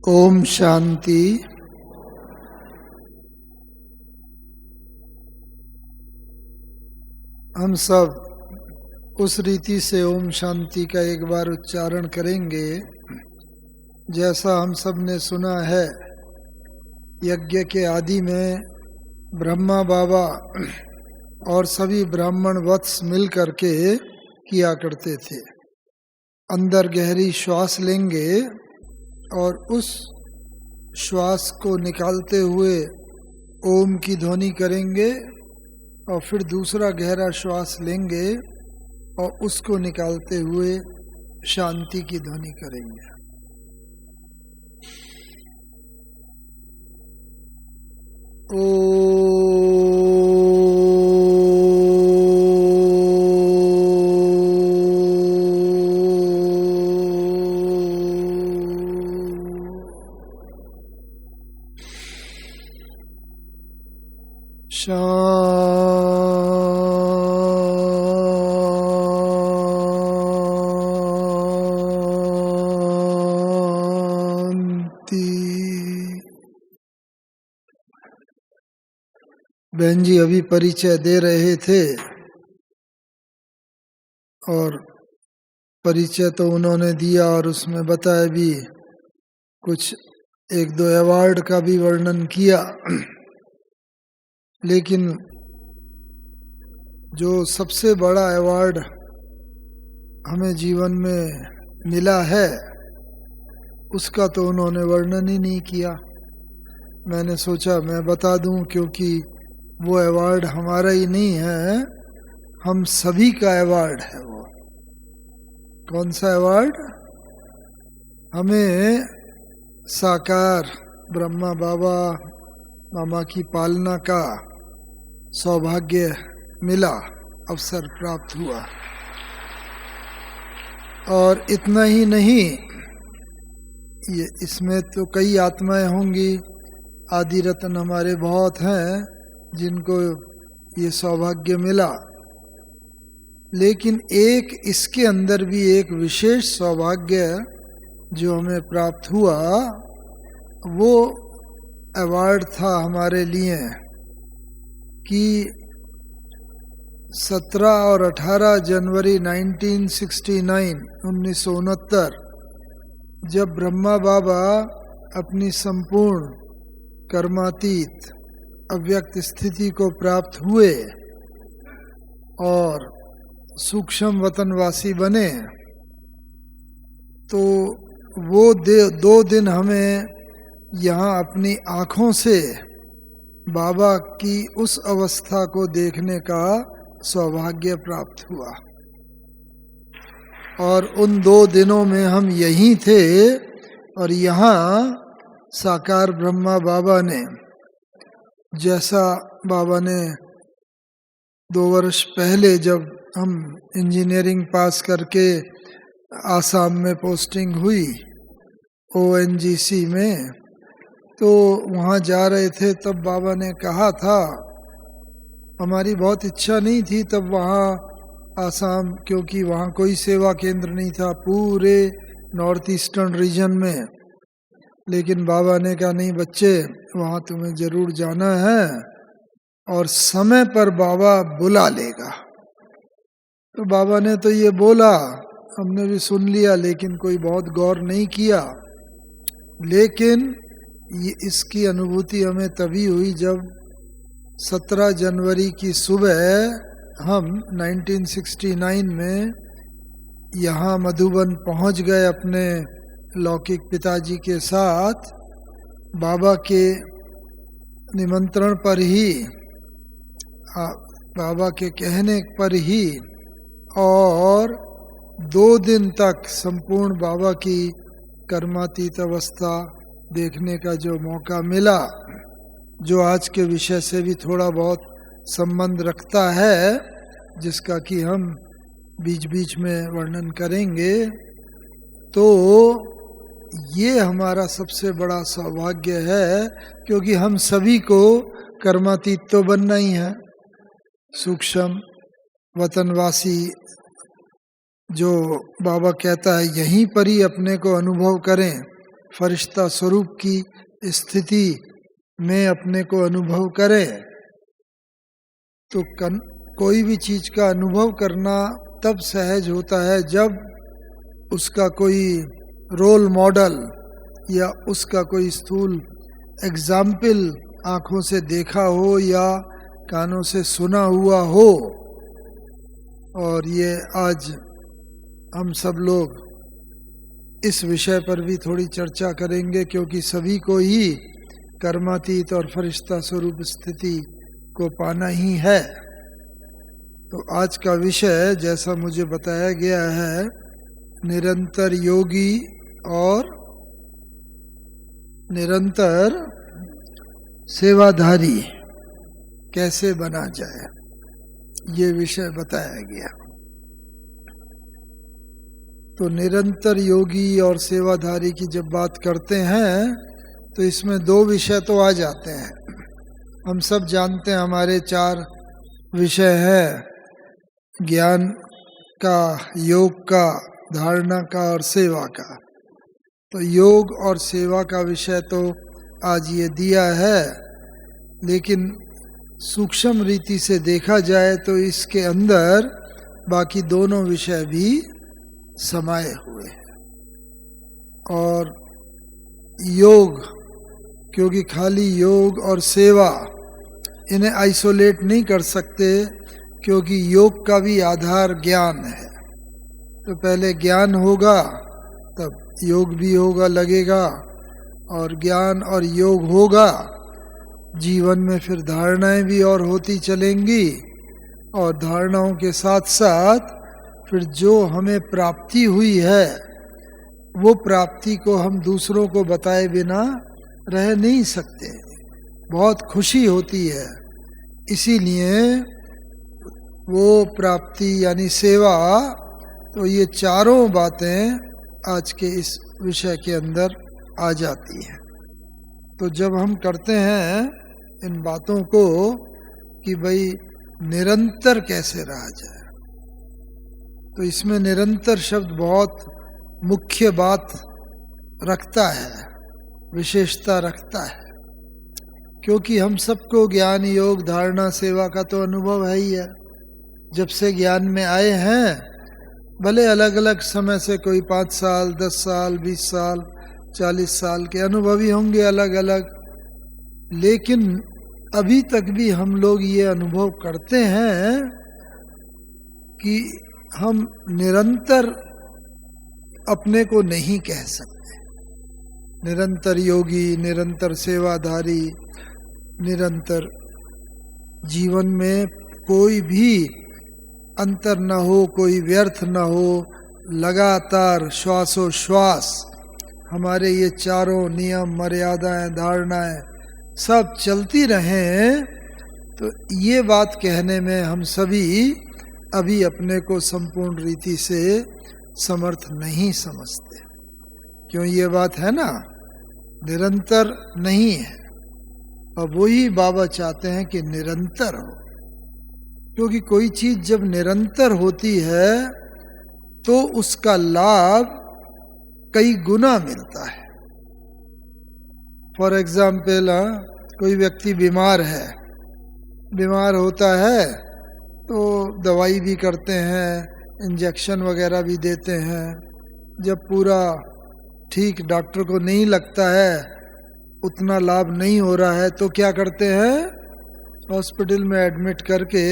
ओम शांति। हम सब उस रीति से ओम शांति का एक बार उच्चारण करेंगे जैसा हम सब ने सुना है। यज्ञ के आदि में ब्रह्मा बाबा और सभी ब्राह्मण वत्स मिल करके किया करते थे। अंदर गहरी श्वास लेंगे और उस श्वास को निकालते हुए ओम की ध्वनि करेंगे और फिर दूसरा गहरा श्वास लेंगे और उसको निकालते हुए शांति की ध्वनि करेंगे। बहन जी अभी परिचय दे रहे थे और परिचय तो उन्होंने दिया और उसमें बताया भी, कुछ एक दो अवार्ड का भी वर्णन किया। लेकिन जो सबसे बड़ा अवार्ड हमें जीवन में मिला है उसका तो उन्होंने वर्णन ही नहीं किया। मैंने सोचा मैं बता दूं, क्योंकि वो अवार्ड हमारा ही नहीं है, हम सभी का अवार्ड है। वो कौन सा अवार्ड? हमें साकार ब्रह्मा बाबा मामा की पालना का सौभाग्य मिला, अवसर प्राप्त हुआ। और इतना ही नहीं, ये इसमें तो कई आत्माएं होंगी, आदि रत्न हमारे बहुत हैं जिनको ये सौभाग्य मिला। लेकिन एक इसके अंदर भी एक विशेष सौभाग्य जो हमें प्राप्त हुआ, वो अवार्ड था हमारे लिए कि 17 और 18 जनवरी 1969 जब ब्रह्मा बाबा अपनी संपूर्ण कर्मातीत अव्यक्त स्थिति को प्राप्त हुए और सूक्ष्म वतनवासी बने, तो वो 2 दिन हमें यहाँ अपनी आँखों से बाबा की उस अवस्था को देखने का सौभाग्य प्राप्त हुआ। और उन 2 दिनों में हम यहीं थे और यहाँ साकार ब्रह्मा बाबा ने, जैसा बाबा ने 2 वर्ष पहले जब हम इंजीनियरिंग पास करके आसाम में पोस्टिंग हुई ONGC में, तो वहाँ जा रहे थे तब बाबा ने कहा था, हमारी बहुत इच्छा नहीं थी तब वहाँ आसाम, क्योंकि वहाँ कोई सेवा केंद्र नहीं था पूरे नॉर्थ ईस्टर्न रीजन में। लेकिन बाबा ने कहा नहीं बच्चे, वहाँ तुम्हें जरूर जाना है और समय पर बाबा बुला लेगा। तो बाबा ने तो ये बोला, हमने भी सुन लिया, लेकिन कोई बहुत गौर नहीं किया। लेकिन ये इसकी अनुभूति हमें तभी हुई जब 17 जनवरी की सुबह हम 1969 में यहाँ मधुबन पहुँच गए अपने लौकिक पिताजी के साथ, बाबा के निमंत्रण पर ही, बाबा के कहने पर ही, और 2 दिन तक संपूर्ण बाबा की कर्मातीत अवस्था देखने का जो मौका मिला, जो आज के विषय से भी थोड़ा बहुत संबंध रखता है, जिसका कि हम बीच बीच में वर्णन करेंगे। तो ये हमारा सबसे बड़ा सौभाग्य है, क्योंकि हम सभी को कर्मातीत तो बनना ही है। सूक्ष्म वतनवासी जो बाबा कहता है यहीं पर ही अपने को अनुभव करें, फरिश्ता स्वरूप की स्थिति में अपने को अनुभव करें, तो कोई भी चीज का अनुभव करना तब सहज होता है जब उसका कोई रोल मॉडल या उसका कोई स्थूल एग्जाम्पल आँखों से देखा हो या कानों से सुना हुआ हो। और ये आज हम सब लोग इस विषय पर भी थोड़ी चर्चा करेंगे, क्योंकि सभी को ही कर्मातीत और फरिश्ता स्वरूप स्थिति को पाना ही है। तो आज का विषय जैसा मुझे बताया गया है, निरंतर योगी और निरंतर सेवाधारी कैसे बना जाए, ये विषय बताया गया। तो निरंतर योगी और सेवाधारी की जब बात करते हैं तो इसमें दो विषय तो आ जाते हैं। हम सब जानते हैं हमारे 4 विषय हैं, ज्ञान का, योग का, धारणा का और सेवा का। तो योग और सेवा का विषय तो आज ये दिया है, लेकिन सूक्ष्म रीति से देखा जाए तो इसके अंदर बाकी दोनों विषय भी समाये हुए हैं। और योग, क्योंकि खाली योग और सेवा इन्हें आइसोलेट नहीं कर सकते, क्योंकि योग का भी आधार ज्ञान है। तो पहले ज्ञान होगा तब योग भी होगा, लगेगा, और ज्ञान और योग होगा, जीवन में फिर धारणाएं भी और होती चलेंगी, और धारणाओं के साथ साथ फिर जो हमें प्राप्ति हुई है वो प्राप्ति को हम दूसरों को बताए बिना रह नहीं सकते। बहुत खुशी होती है, इसीलिए वो प्राप्ति यानी सेवा। तो ये चारों बातें आज के इस विषय के अंदर आ जाती हैं। तो जब हम करते हैं इन बातों को कि भाई निरंतर कैसे रहा जाए, तो इसमें निरंतर शब्द बहुत मुख्य बात रखता है, विशेषता रखता है, क्योंकि हम सबको ज्ञान, योग, धारणा, सेवा का तो अनुभव है ही है। जब से ज्ञान में आए हैं, भले अलग अलग समय से, कोई 5 साल, 10 साल, 20 साल, 40 साल के अनुभवी होंगे अलग अलग, लेकिन अभी तक भी हम लोग ये अनुभव करते हैं कि हम निरंतर अपने को नहीं कह सकते। निरंतर योगी, निरंतर सेवाधारी, निरंतर जीवन में कोई भी अंतर न हो, कोई व्यर्थ न हो, लगातार श्वासोश्वास हमारे ये चारों नियम, मर्यादाएं, धारणाएं सब चलती रहें। तो ये बात कहने में हम सभी अभी अपने को संपूर्ण रीति से समर्थ नहीं समझते। क्यों ये बात है ना, निरंतर नहीं है। और वही बाबा चाहते हैं कि निरंतर हो, क्योंकि कोई चीज जब निरंतर होती है तो उसका लाभ कई गुना मिलता है। फॉर एग्जाम्पल, कोई व्यक्ति बीमार है, बीमार होता है तो दवाई भी करते हैं, इंजेक्शन वगैरह भी देते हैं। जब पूरा ठीक डॉक्टर को नहीं लगता है, उतना लाभ नहीं हो रहा है, तो क्या करते हैं, हॉस्पिटल में एडमिट करके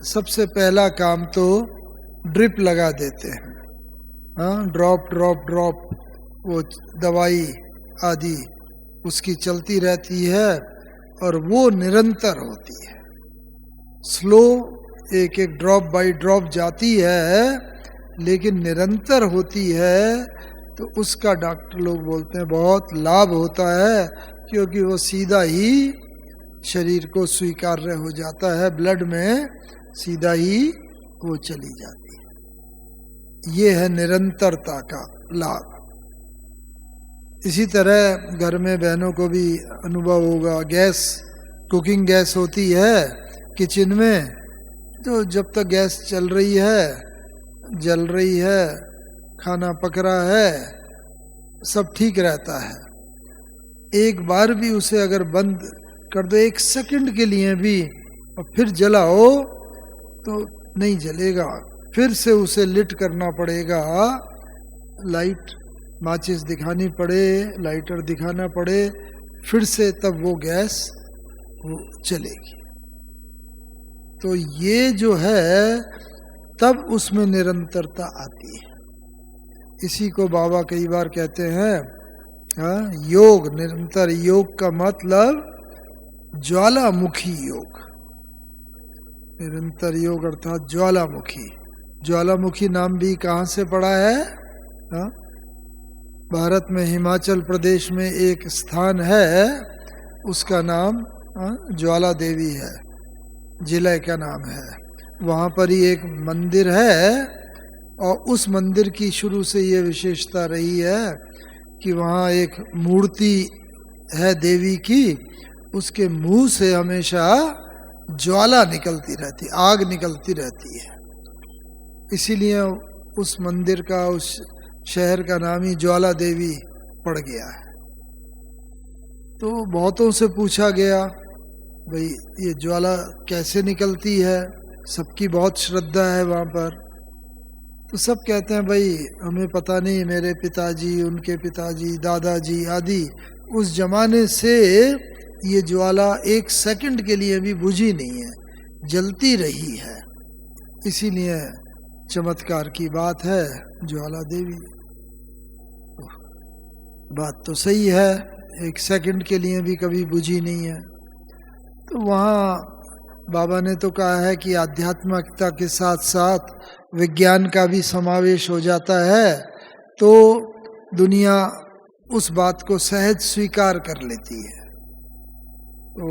सबसे पहला काम तो ड्रिप लगा देते हैं। हाँ, ड्रॉप ड्रॉप ड्रॉप वो दवाई आदि उसकी चलती रहती है, और वो निरंतर होती है। स्लो एक एक ड्रॉप बाय ड्रॉप जाती है, लेकिन निरंतर होती है। तो उसका डॉक्टर लोग बोलते हैं बहुत लाभ होता है, क्योंकि वो सीधा ही शरीर को स्वीकार्य हो जाता है, ब्लड में सीधा ही वो चली जाती है। ये है निरंतरता का लाभ। इसी तरह घर में बहनों को भी अनुभव होगा, गैस, कुकिंग गैस होती है किचन में, तो जब तक गैस चल रही है, जल रही है, खाना पक रहा है, सब ठीक रहता है। एक बार भी उसे अगर बंद कर दो 1 सेकंड के लिए भी और फिर जलाओ तो नहीं जलेगा, फिर से उसे लिट करना पड़ेगा, लाइट माचिस दिखानी पड़े, लाइटर दिखाना पड़े, फिर से तब वो गैस वो चलेगी। तो ये जो है तब उसमें निरंतरता आती है। इसी को बाबा कई बार कहते हैं योग, निरंतर योग का मतलब ज्वालामुखी योग। निरंतर योग अर्थात ज्वालामुखी। ज्वालामुखी नाम भी कहाँ से पड़ा है? भारत में हिमाचल प्रदेश में एक स्थान है, उसका नाम ज्वाला देवी है, जिले का नाम है। वहाँ पर ही एक मंदिर है और उस मंदिर की शुरू से ये विशेषता रही है कि वहाँ एक मूर्ति है देवी की, उसके मुंह से हमेशा ज्वाला निकलती रहती, आग निकलती रहती है। इसीलिए उस मंदिर का, उस शहर का नाम ही ज्वाला देवी पड़ गया है। तो बहुतों से पूछा गया भाई ये ज्वाला कैसे निकलती है, सबकी बहुत श्रद्धा है वहाँ पर। तो सब कहते हैं भाई हमें पता नहीं, मेरे पिताजी, उनके पिताजी, दादाजी आदि उस जमाने से ये ज्वाला 1 सेकंड के लिए भी बुझी नहीं है, जलती रही है। इसीलिए चमत्कार की बात है ज्वाला देवी। बात तो सही है, 1 सेकंड के लिए भी कभी बुझी नहीं है। तो वहाँ बाबा ने तो कहा है कि आध्यात्मिकता के साथ साथ विज्ञान का भी समावेश हो जाता है, तो दुनिया उस बात को सहज स्वीकार कर लेती है। तो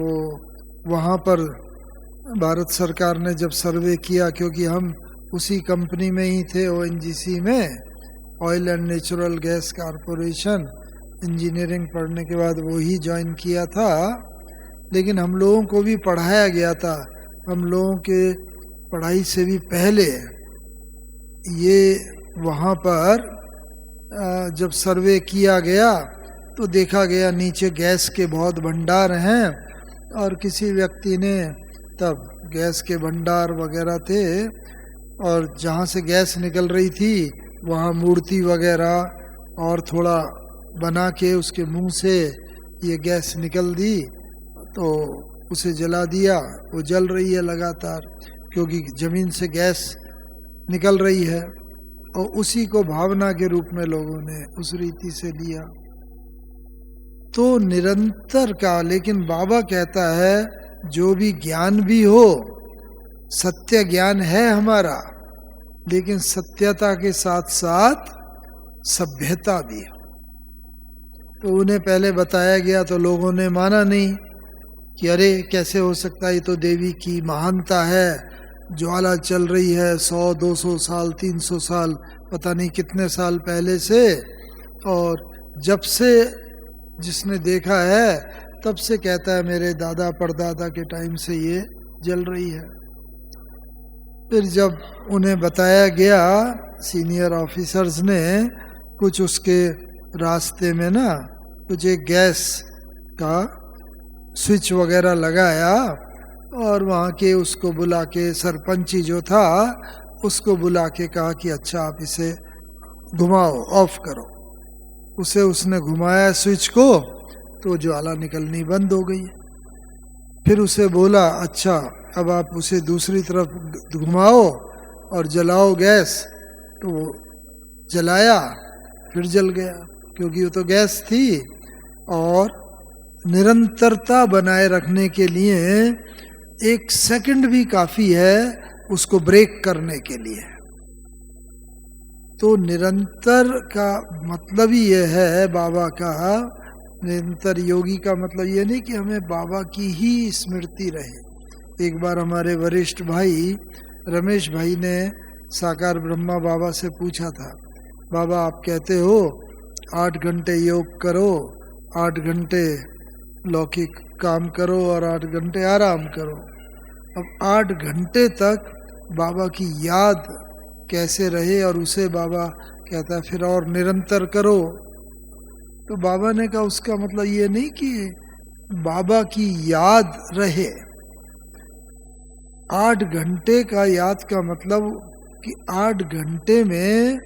वहाँ पर भारत सरकार ने जब सर्वे किया, क्योंकि हम उसी कंपनी में ही थे, ONGC में, oil and natural gas corporation, engineering पढ़ने के बाद वो ही ज्वाइन किया था। लेकिन हम लोगों को भी पढ़ाया गया था, हम लोगों के पढ़ाई से भी पहले ये वहाँ पर जब सर्वे किया गया तो देखा गया नीचे गैस के बहुत भंडार हैं, और किसी व्यक्ति ने तब गैस के भंडार वगैरह थे, और जहाँ से गैस निकल रही थी वहाँ मूर्ति वगैरह और थोड़ा बना के उसके मुंह से ये गैस निकल दी, तो उसे जला दिया। वो जल रही है लगातार, क्योंकि जमीन से गैस निकल रही है, और उसी को भावना के रूप में लोगों ने उस रीति से लिया। तो निरंतर का, लेकिन बाबा कहता है जो भी ज्ञान भी हो, सत्य ज्ञान है हमारा, लेकिन सत्यता के साथ साथ सभ्यता भी हो। तो उन्हें पहले बताया गया तो लोगों ने माना नहीं कि अरे कैसे हो सकता है, ये तो देवी की महानता है, ज्वाला चल रही है 100-200 साल 300 साल पता नहीं कितने साल पहले से, और जब से जिसने देखा है तब से कहता है मेरे दादा परदादा के टाइम से ये जल रही है। फिर जब उन्हें बताया गया, सीनियर ऑफिसर्स ने कुछ उसके रास्ते में ना कुछ एक गैस का स्विच वगैरह लगाया, और वहाँ के उसको बुला के, सरपंची जो था उसको बुला के कहा कि अच्छा आप इसे घुमाओ, ऑफ करो। उसे उसने घुमाया स्विच को, तो ज्वाला निकलनी बंद हो गई। फिर उसे बोला अच्छा अब आप उसे दूसरी तरफ घुमाओ और जलाओ गैस, तो वो जलाया, फिर जल गया, क्योंकि वो तो गैस थी। और निरंतरता बनाए रखने के लिए 1 सेकंड भी काफी है उसको ब्रेक करने के लिए। तो निरंतर का मतलब ही ये है बाबा का, निरंतर योगी का मतलब ये नहीं कि हमें बाबा की ही स्मृति रहे। एक बार हमारे वरिष्ठ भाई रमेश भाई ने साकार ब्रह्मा बाबा से पूछा था, बाबा आप कहते हो 8 घंटे योग करो, 8 घंटे लौकिक काम करो और 8 घंटे आराम करो। अब 8 घंटे तक बाबा की याद कैसे रहे, और उसे बाबा कहता है फिर और निरंतर करो। तो बाबा ने कहा उसका मतलब ये नहीं कि बाबा की याद रहे। 8 घंटे का याद का मतलब कि 8 घंटे में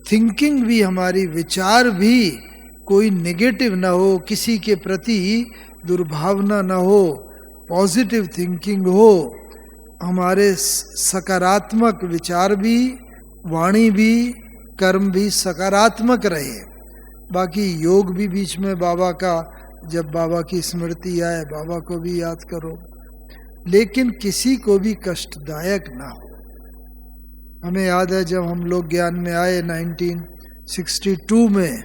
थिंकिंग भी, हमारी विचार भी कोई नेगेटिव ना हो, किसी के प्रति दुर्भावना ना हो, पॉजिटिव थिंकिंग हो, हमारे सकारात्मक विचार भी, वाणी भी, कर्म भी सकारात्मक रहे। बाकी योग भी बीच में बाबा का, जब बाबा की स्मृति आए बाबा को भी याद करो, लेकिन किसी को भी कष्टदायक ना हो। हमें याद है जब हम लोग ज्ञान में आए 1962 में,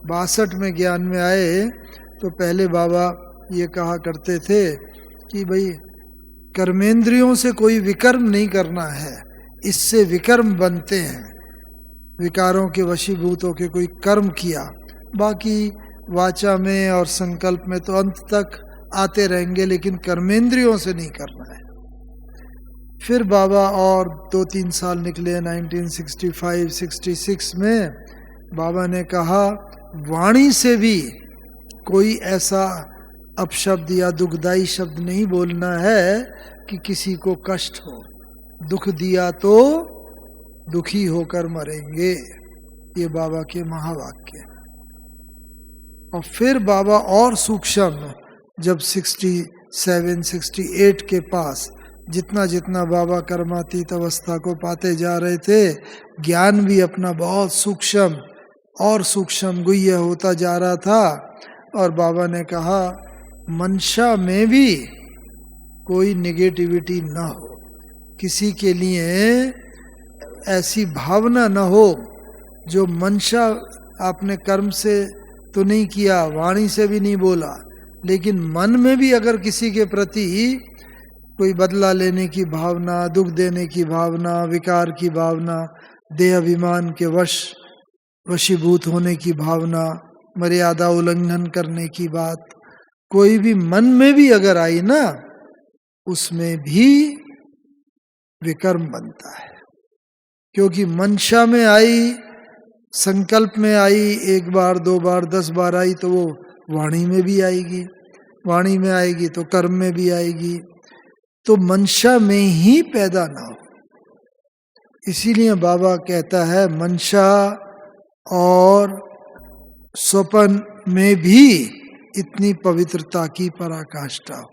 62 में ज्ञान में आए, तो पहले बाबा ये कहा करते थे कि भाई कर्मेंद्रियों से कोई विकर्म नहीं करना है, इससे विकर्म बनते हैं। विकारों के वशीभूत होकर कोई कर्म किया, बाकी वाचा में और संकल्प में तो अंत तक आते रहेंगे, लेकिन कर्मेंद्रियों से नहीं करना है। फिर बाबा और 2-3 साल निकले 1965-66 में, बाबा ने कहा वाणी से भी कोई ऐसा अपशब्द या दुखदाई शब्द नहीं बोलना है कि किसी को कष्ट हो। दुख दिया तो दुखी होकर मरेंगे, ये बाबा के महावाक्य। और फिर बाबा और सूक्ष्म, जब 67-68 के पास जितना जितना बाबा कर्मातीत अवस्था को पाते जा रहे थे, ज्ञान भी अपना बहुत सूक्ष्म और सूक्ष्म गुह्य होता जा रहा था। और बाबा ने कहा मंशा में भी कोई नेगेटिविटी ना हो, किसी के लिए ऐसी भावना ना हो जो मंशा आपने कर्म से तो नहीं किया, वाणी से भी नहीं बोला, लेकिन मन में भी अगर किसी के प्रति कोई बदला लेने की भावना, दुख देने की भावना, विकार की भावना, देह अभिमान के वशीभूत होने की भावना, मर्यादा उल्लंघन करने की बात कोई भी मन में भी अगर आई ना, उसमें भी विकर्म बनता है। क्योंकि मंशा में आई, संकल्प में आई, 1 बार 2 बार 10 बार आई, तो वो वाणी में भी आएगी, वाणी में आएगी तो कर्म में भी आएगी। तो मंशा में ही पैदा ना हो। इसीलिए बाबा कहता है मंशा और स्वपन में भी इतनी पवित्रता की पराकाष्ठा हो,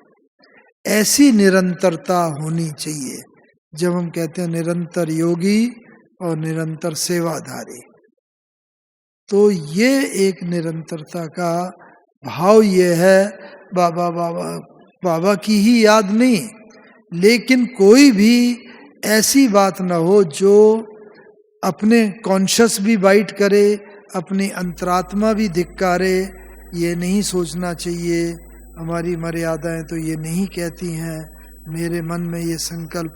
ऐसी निरंतरता होनी चाहिए। जब हम कहते हैं निरंतर योगी और निरंतर सेवाधारी, तो ये एक निरंतरता का भाव ये है। बाबा बाबा बाबा की ही याद नहीं, लेकिन कोई भी ऐसी बात ना हो जो अपने कॉन्शियस भी बाइट करे, अपनी अंतरात्मा भी धिक्कारे। ये नहीं सोचना चाहिए, हमारी मर्यादाएं तो ये नहीं कहती हैं, मेरे मन में ये संकल्प,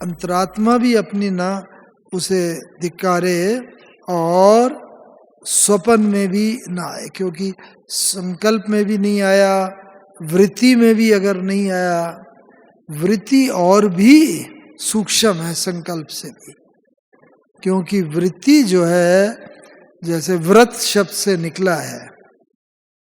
अंतरात्मा भी अपनी ना उसे धिक्कारे और स्वपन में भी ना आए। क्योंकि संकल्प में भी नहीं आया, वृत्ति में भी अगर नहीं आया, वृत्ति और भी सूक्ष्म है संकल्प से भी। क्योंकि वृत्ति जो है, जैसे व्रत शब्द से निकला है,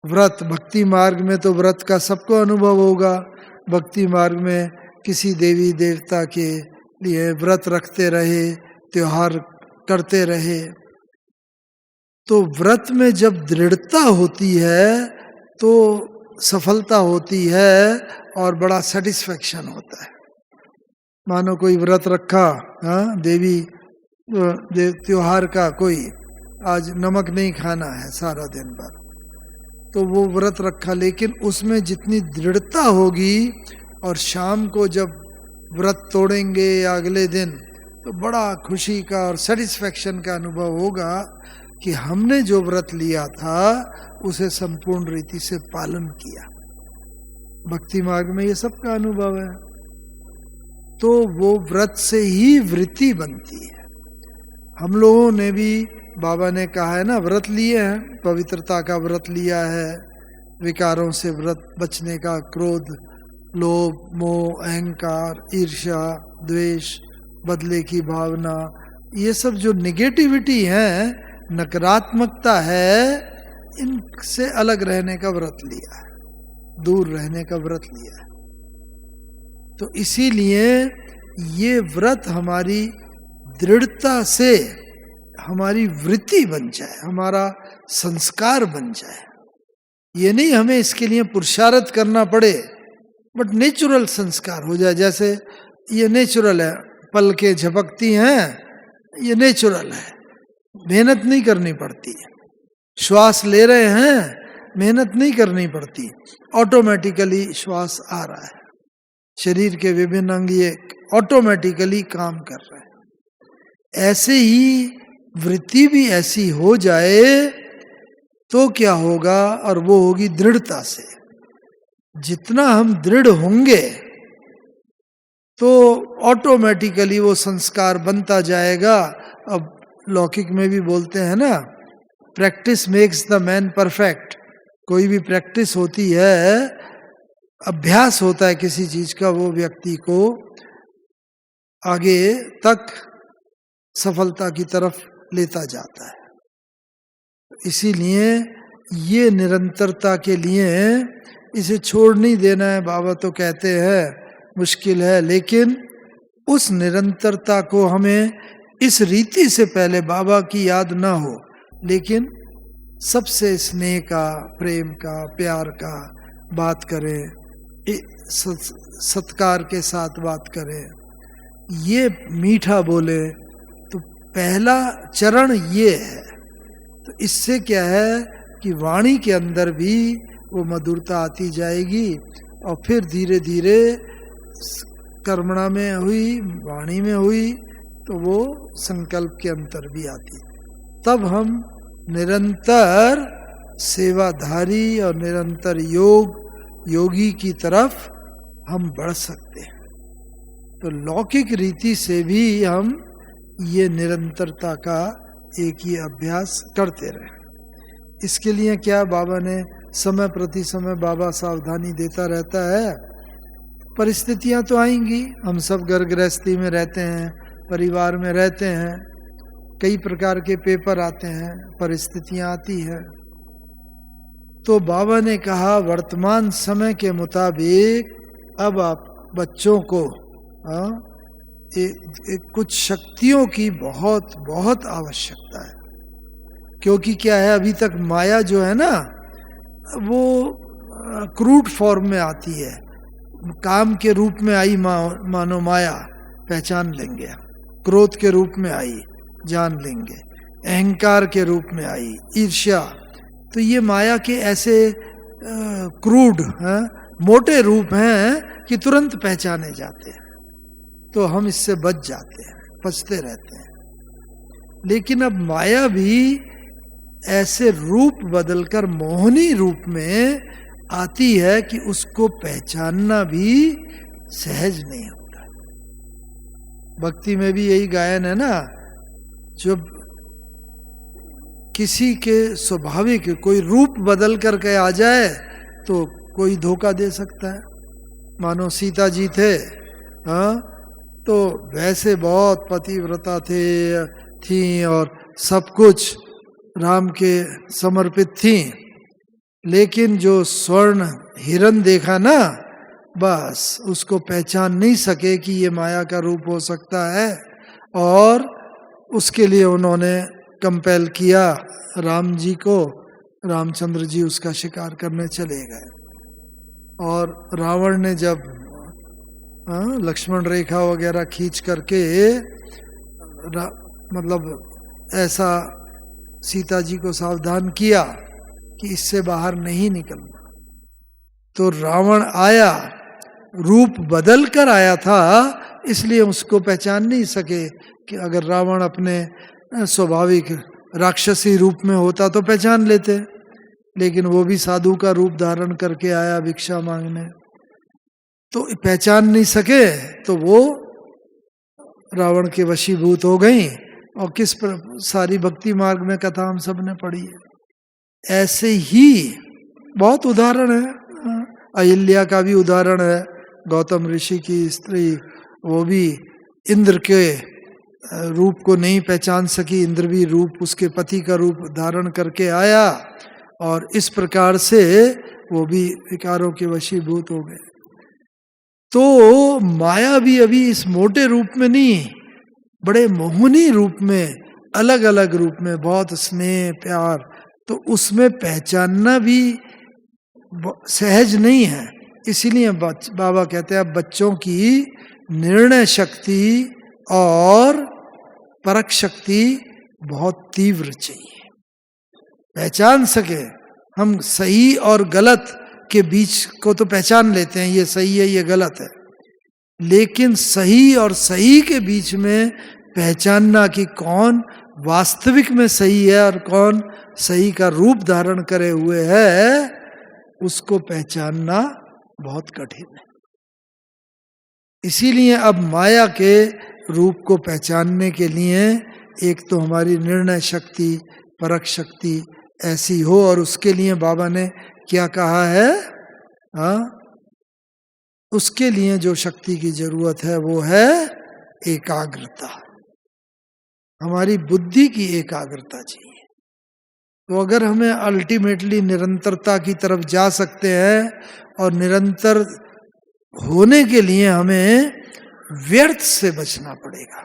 व्रत भक्ति मार्ग में तो व्रत का सबको अनुभव होगा। भक्ति मार्ग में किसी देवी देवता के लिए व्रत रखते रहे, त्योहार करते रहे, तो व्रत में जब दृढ़ता होती है तो सफलता होती है और बड़ा सेटिस्फेक्शन होता है। मानो कोई व्रत रखा, देवी त्योहार का, कोई आज नमक नहीं खाना है सारा दिन भर, तो वो व्रत रखा, लेकिन उसमें जितनी दृढ़ता होगी और शाम को जब व्रत तोड़ेंगे या अगले दिन, तो बड़ा खुशी का और सेटिस्फेक्शन का अनुभव होगा कि हमने जो व्रत लिया था उसे संपूर्ण रीति से पालन किया। भक्ति मार्ग में ये सब का अनुभव है। तो वो व्रत से ही वृत्ति बनती है। हम लोगों ने भी, बाबा ने कहा है ना, व्रत लिए हैं, पवित्रता का व्रत लिया है, विकारों से व्रत बचने का, क्रोध, लोभ, मोह, अहंकार, ईर्ष्या, द्वेष, बदले की भावना, ये सब जो निगेटिविटी है, नकारात्मकता है, इनसे अलग रहने का व्रत लिया है, दूर रहने का व्रत लिया है। तो इसीलिए ये व्रत हमारी दृढ़ता से हमारी वृत्ति बन जाए, हमारा संस्कार बन जाए। ये नहीं हमें इसके लिए पुरुषार्थ करना पड़े, बट नेचुरल संस्कार हो जाए। जैसे ये नेचुरल है, पलकें झपकती हैं, ये नेचुरल है, मेहनत नहीं करनी पड़ती। श्वास ले रहे हैं, मेहनत नहीं करनी पड़ती, ऑटोमेटिकली श्वास आ रहा है। शरीर के विभिन्न अंग ये ऑटोमेटिकली काम कर रहे हैं। ऐसे ही वृत्ति भी ऐसी हो जाए तो क्या होगा, और वो होगी दृढ़ता से। जितना हम दृढ़ होंगे तो ऑटोमेटिकली वो संस्कार बनता जाएगा। अब लौकिक में भी बोलते हैं ना, practice makes the man perfect. कोई भी प्रैक्टिस होती है, अभ्यास होता है किसी चीज का, वो व्यक्ति को आगे तक सफलता की तरफ लेता जाता है। इसीलिए ये निरंतरता के लिए इसे छोड़ नहीं देना है। बाबा तो कहते हैं मुश्किल है, लेकिन उस निरंतरता को हमें इस रीति से पहले बाबा की याद ना हो, लेकिन सबसे स्नेह का, प्रेम का, प्यार का बात करें, सत्कार के साथ बात करें, ये मीठा बोले। तो पहला चरण ये है। तो इससे क्या है कि वाणी के अंदर भी वो मधुरता आती जाएगी, और फिर धीरे धीरे कर्मणा में हुई, वाणी में हुई, तो वो संकल्प के अंतर भी आती। तब हम निरंतर सेवाधारी और निरंतर योगी की तरफ हम बढ़ सकते हैं। तो लौकिक रीति से भी हम ये निरंतरता का एक ही अभ्यास करते रहे। इसके लिए क्या बाबा ने समय प्रति समय बाबा सावधानी देता रहता है। परिस्थितियां तो आएंगी, हम सब घर गृहस्थी में रहते हैं, परिवार में रहते हैं, कई प्रकार के पेपर आते हैं, परिस्थितियां आती हैं। तो बाबा ने कहा वर्तमान समय के मुताबिक अब आप बच्चों को कुछ शक्तियों की बहुत बहुत आवश्यकता है। क्योंकि क्या है, अभी तक माया जो है ना, वो क्रूड फॉर्म में आती है। काम के रूप में आई मानो माया, पहचान लेंगे। क्रोध के रूप में आई, जान लेंगे। अहंकार के रूप में आई, ईर्ष्या। तो ये माया के ऐसे क्रूड मोटे रूप हैं कि तुरंत पहचाने जाते हैं। तो हम इससे बच जाते हैं, बचते रहते हैं। लेकिन अब माया भी ऐसे रूप बदलकर मोहनी रूप में आती है कि उसको पहचानना भी सहज नहीं होता। भक्ति में भी यही गायन है ना, जब किसी के स्वाभाविक कोई रूप बदल करके आ जाए तो कोई धोखा दे सकता है। मानो सीता जी थे, तो वैसे बहुत पतिव्रता थी और सब कुछ राम के समर्पित थी, लेकिन जो स्वर्ण हिरण देखा ना, बस उसको पहचान नहीं सके कि ये माया का रूप हो सकता है। और उसके लिए उन्होंने कंपेल किया राम जी को, रामचंद्र जी उसका शिकार करने चले गए। और रावण ने जब लक्ष्मण रेखा वगैरह खींच करके मतलब ऐसा सीता जी को सावधान किया कि इससे बाहर नहीं निकलना, तो रावण आया, रूप बदल कर आया था, इसलिए उसको पहचान नहीं सके। कि अगर रावण अपने स्वाभाविक राक्षसी रूप में होता तो पहचान लेते, लेकिन वो भी साधु का रूप धारण करके आया भिक्षा मांगने, तो पहचान नहीं सके। तो वो रावण के वशीभूत हो गई। और किस पर सारी भक्ति मार्ग में कथा हम सब ने पढ़ी है। ऐसे ही बहुत उदाहरण है। अहिल्या का भी उदाहरण है, गौतम ऋषि की स्त्री, वो भी इंद्र के रूप को नहीं पहचान सकी। इंद्र भी रूप उसके पति का रूप धारण करके आया और इस प्रकार से वो भी विकारों के वशीभूत हो गए। तो माया भी अभी इस मोटे रूप में नहीं, बड़े मोहनी रूप में, अलग अलग रूप में, बहुत स्नेह प्यार, तो उसमें पहचानना भी सहज नहीं है। इसीलिए बाबा कहते हैं बच्चों की निर्णय शक्ति और परख शक्ति बहुत तीव्र चाहिए, पहचान सके। हम सही और गलत के बीच को तो पहचान लेते हैं, ये सही है ये गलत है, लेकिन सही और सही के बीच में पहचानना कि कौन वास्तविक में सही है और कौन सही का रूप धारण करे हुए है, उसको पहचानना बहुत कठिन है। इसीलिए अब माया के रूप को पहचानने के लिए एक तो हमारी निर्णय शक्ति, परख शक्ति ऐसी हो, और उसके लिए बाबा ने क्या कहा है, उसके लिए जो शक्ति की जरूरत है वो है एकाग्रता। हमारी बुद्धि की एकाग्रता चाहिए। तो अगर हमें अल्टीमेटली निरंतरता की तरफ जा सकते हैं, और निरंतर होने के लिए हमें व्यर्थ से बचना पड़ेगा।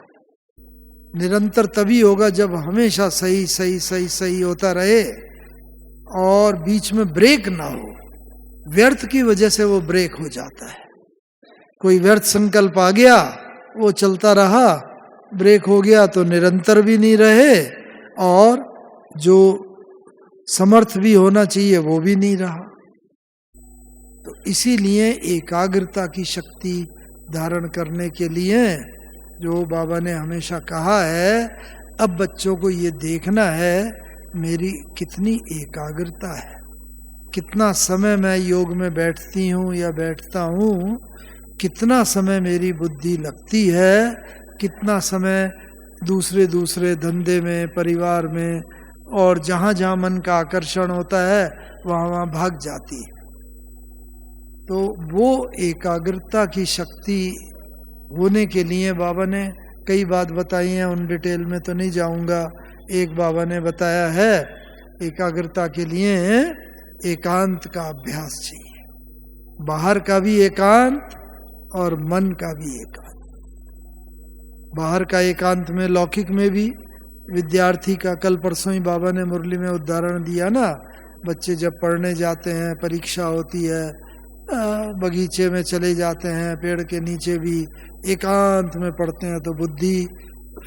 निरंतर तभी होगा जब हमेशा सही सही सही सही होता रहे और बीच में ब्रेक ना हो। व्यर्थ की वजह से वो ब्रेक हो जाता है। कोई व्यर्थ संकल्प आ गया, वो चलता रहा, ब्रेक हो गया तो निरंतर भी नहीं रहे, और जो समर्थ भी होना चाहिए वो भी नहीं रहा। तो इसीलिए एकाग्रता की शक्ति धारण करने के लिए जो बाबा ने हमेशा कहा है, अब बच्चों को ये देखना है मेरी कितनी एकाग्रता है, कितना समय मैं योग में बैठती हूँ या बैठता हूँ, कितना समय मेरी बुद्धि लगती है, कितना समय दूसरे दूसरे धंधे में, परिवार में, और जहाँ जहाँ मन का आकर्षण होता है वहाँ वहाँ भाग जाती है। तो वो एकाग्रता की शक्ति होने के लिए बाबा ने कई बात बताई हैं, उन डिटेल में तो नहीं जाऊंगा। एक बाबा ने बताया है एकाग्रता के लिए एकांत का अभ्यास चाहिए, बाहर का भी एकांत और मन का भी एकांत। बाहर का एकांत में लौकिक में भी विद्यार्थी का, कल परसों ही बाबा ने मुरली में उदाहरण दिया ना, बच्चे जब पढ़ने जाते हैं, परीक्षा होती है, बगीचे में चले जाते हैं, पेड़ के नीचे भी एकांत में पढ़ते हैं, तो बुद्धि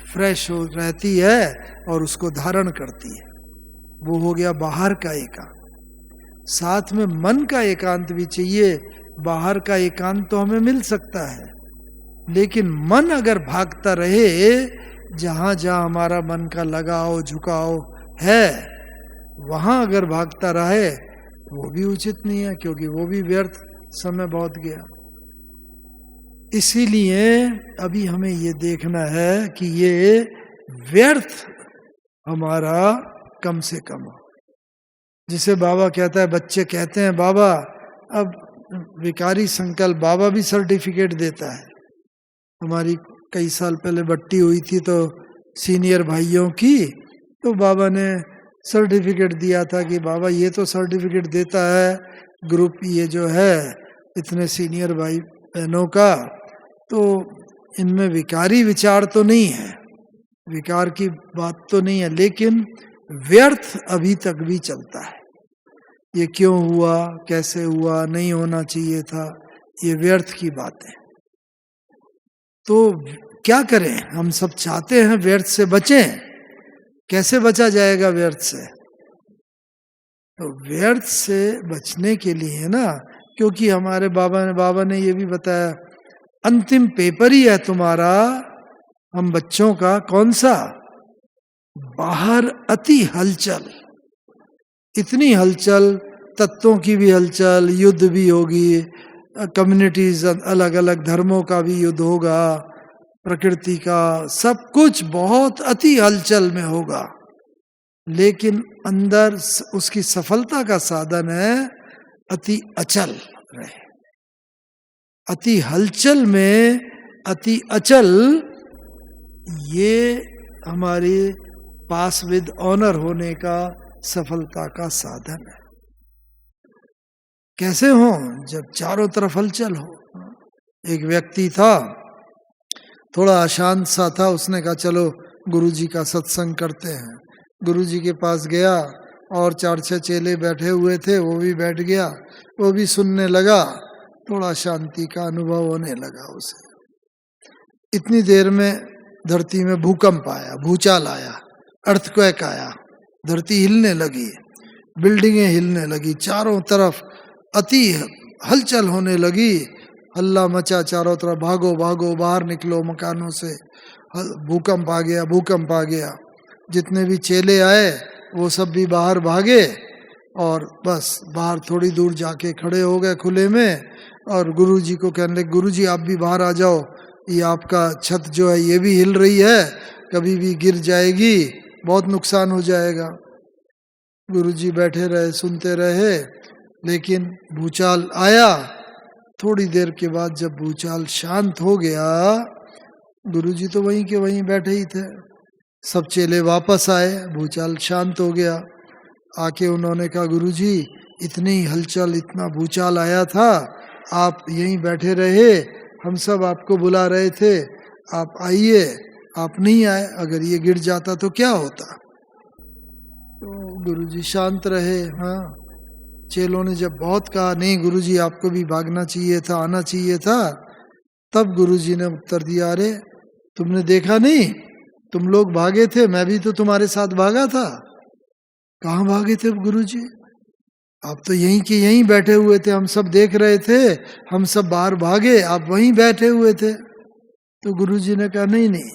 फ्रेश हो रहती है और उसको धारण करती है। वो हो गया बाहर का एकांत। साथ में मन का एकांत भी चाहिए। बाहर का एकांत तो हमें मिल सकता है, लेकिन मन अगर भागता रहे, जहां जहां हमारा मन का लगाव झुकाव है वहां अगर भागता रहे, वो भी उचित नहीं है, क्योंकि वो भी व्यर्थ, समय बहुत गया। इसीलिए अभी हमें ये देखना है कि ये व्यर्थ हमारा कम से कम हो। जिसे बाबा कहता है, बच्चे कहते हैं बाबा, अब विकारी संकल्प, बाबा भी सर्टिफिकेट देता है। हमारी कई साल पहले बट्टी हुई थी तो सीनियर भाइयों की, तो बाबा ने सर्टिफिकेट दिया था कि बाबा ये तो सर्टिफिकेट देता है ग्रुप ये जो है इतने सीनियर भाई बहनों का, तो इनमें विकारी विचार तो नहीं है, विकार की बात तो नहीं है, लेकिन व्यर्थ अभी तक भी चलता है। ये क्यों हुआ, कैसे हुआ, नहीं होना चाहिए था, ये व्यर्थ की बात है। तो क्या करें, हम सब चाहते हैं व्यर्थ से बचें, कैसे बचा जाएगा व्यर्थ से? तो व्यर्थ से बचने के लिए ना, क्योंकि हमारे बाबा ने ये भी बताया, अंतिम पेपर ही है तुम्हारा हम बच्चों का, कौन सा? बाहर अति हलचल, इतनी हलचल, तत्वों की भी हलचल, युद्ध भी होगी, कम्युनिटीज अलग अलग धर्मों का भी युद्ध होगा, प्रकृति का सब कुछ बहुत अति हलचल में होगा, लेकिन अंदर उसकी सफलता का साधन है अति अचल रहे। अति हलचल में अति अचल, ये हमारे पास विद ऑनर होने का सफलता का साधन है। कैसे हो जब चारों तरफ हलचल हो। एक व्यक्ति था, थोड़ा अशांत सा था, उसने कहा चलो गुरुजी का सत्संग करते हैं। गुरुजी के पास गया और 4-6 चेले बैठे हुए थे, वो भी बैठ गया, वो भी सुनने लगा। थोड़ा शांति का अनुभव होने लगा उसे। इतनी देर में धरती में भूकंप आया, भूचाल आया, अर्थक्वेक आया, धरती हिलने लगी, बिल्डिंगें हिलने लगी, चारों तरफ अति हलचल होने लगी, हल्ला मचा चारों तरफ, भागो भागो बाहर निकलो मकानों से, भूकंप आ गया, भूकंप आ गया। जितने भी चेले आए वो सब भी बाहर भागे और बस बाहर थोड़ी दूर जाके खड़े हो गए खुले में, और गुरुजी को कहने लगे गुरुजी आप भी बाहर आ जाओ, ये आपका छत जो है ये भी हिल रही है, कभी भी गिर जाएगी, बहुत नुकसान हो जाएगा। गुरुजी बैठे रहे, सुनते रहे, लेकिन भूचाल आया। थोड़ी देर के बाद जब भूचाल शांत हो गया, गुरुजी तो वहीं के वहीं बैठे ही थे, सब चेले वापस आए, भूचाल शांत हो गया। आके उन्होंने कहा गुरुजी इतनी हलचल, इतना भूचाल आया था, आप यहीं बैठे रहे, हम सब आपको बुला रहे थे, आप आइए, आप नहीं आए, अगर ये गिर जाता तो क्या होता। तो गुरुजी शांत रहे। हाँ, चेलों ने जब बहुत कहा नहीं गुरुजी आपको भी भागना चाहिए था, आना चाहिए था, तब गुरुजी ने उत्तर दिया, अरे तुमने देखा नहीं, तुम लोग भागे थे, मैं भी तो तुम्हारे साथ भागा था। कहाँ भागे थे गुरुजी, आप तो यहीं के यहीं बैठे हुए थे, हम सब देख रहे थे, हम सब बाहर भागे, आप वहीं बैठे हुए थे। तो गुरुजी ने कहा नहीं नहीं,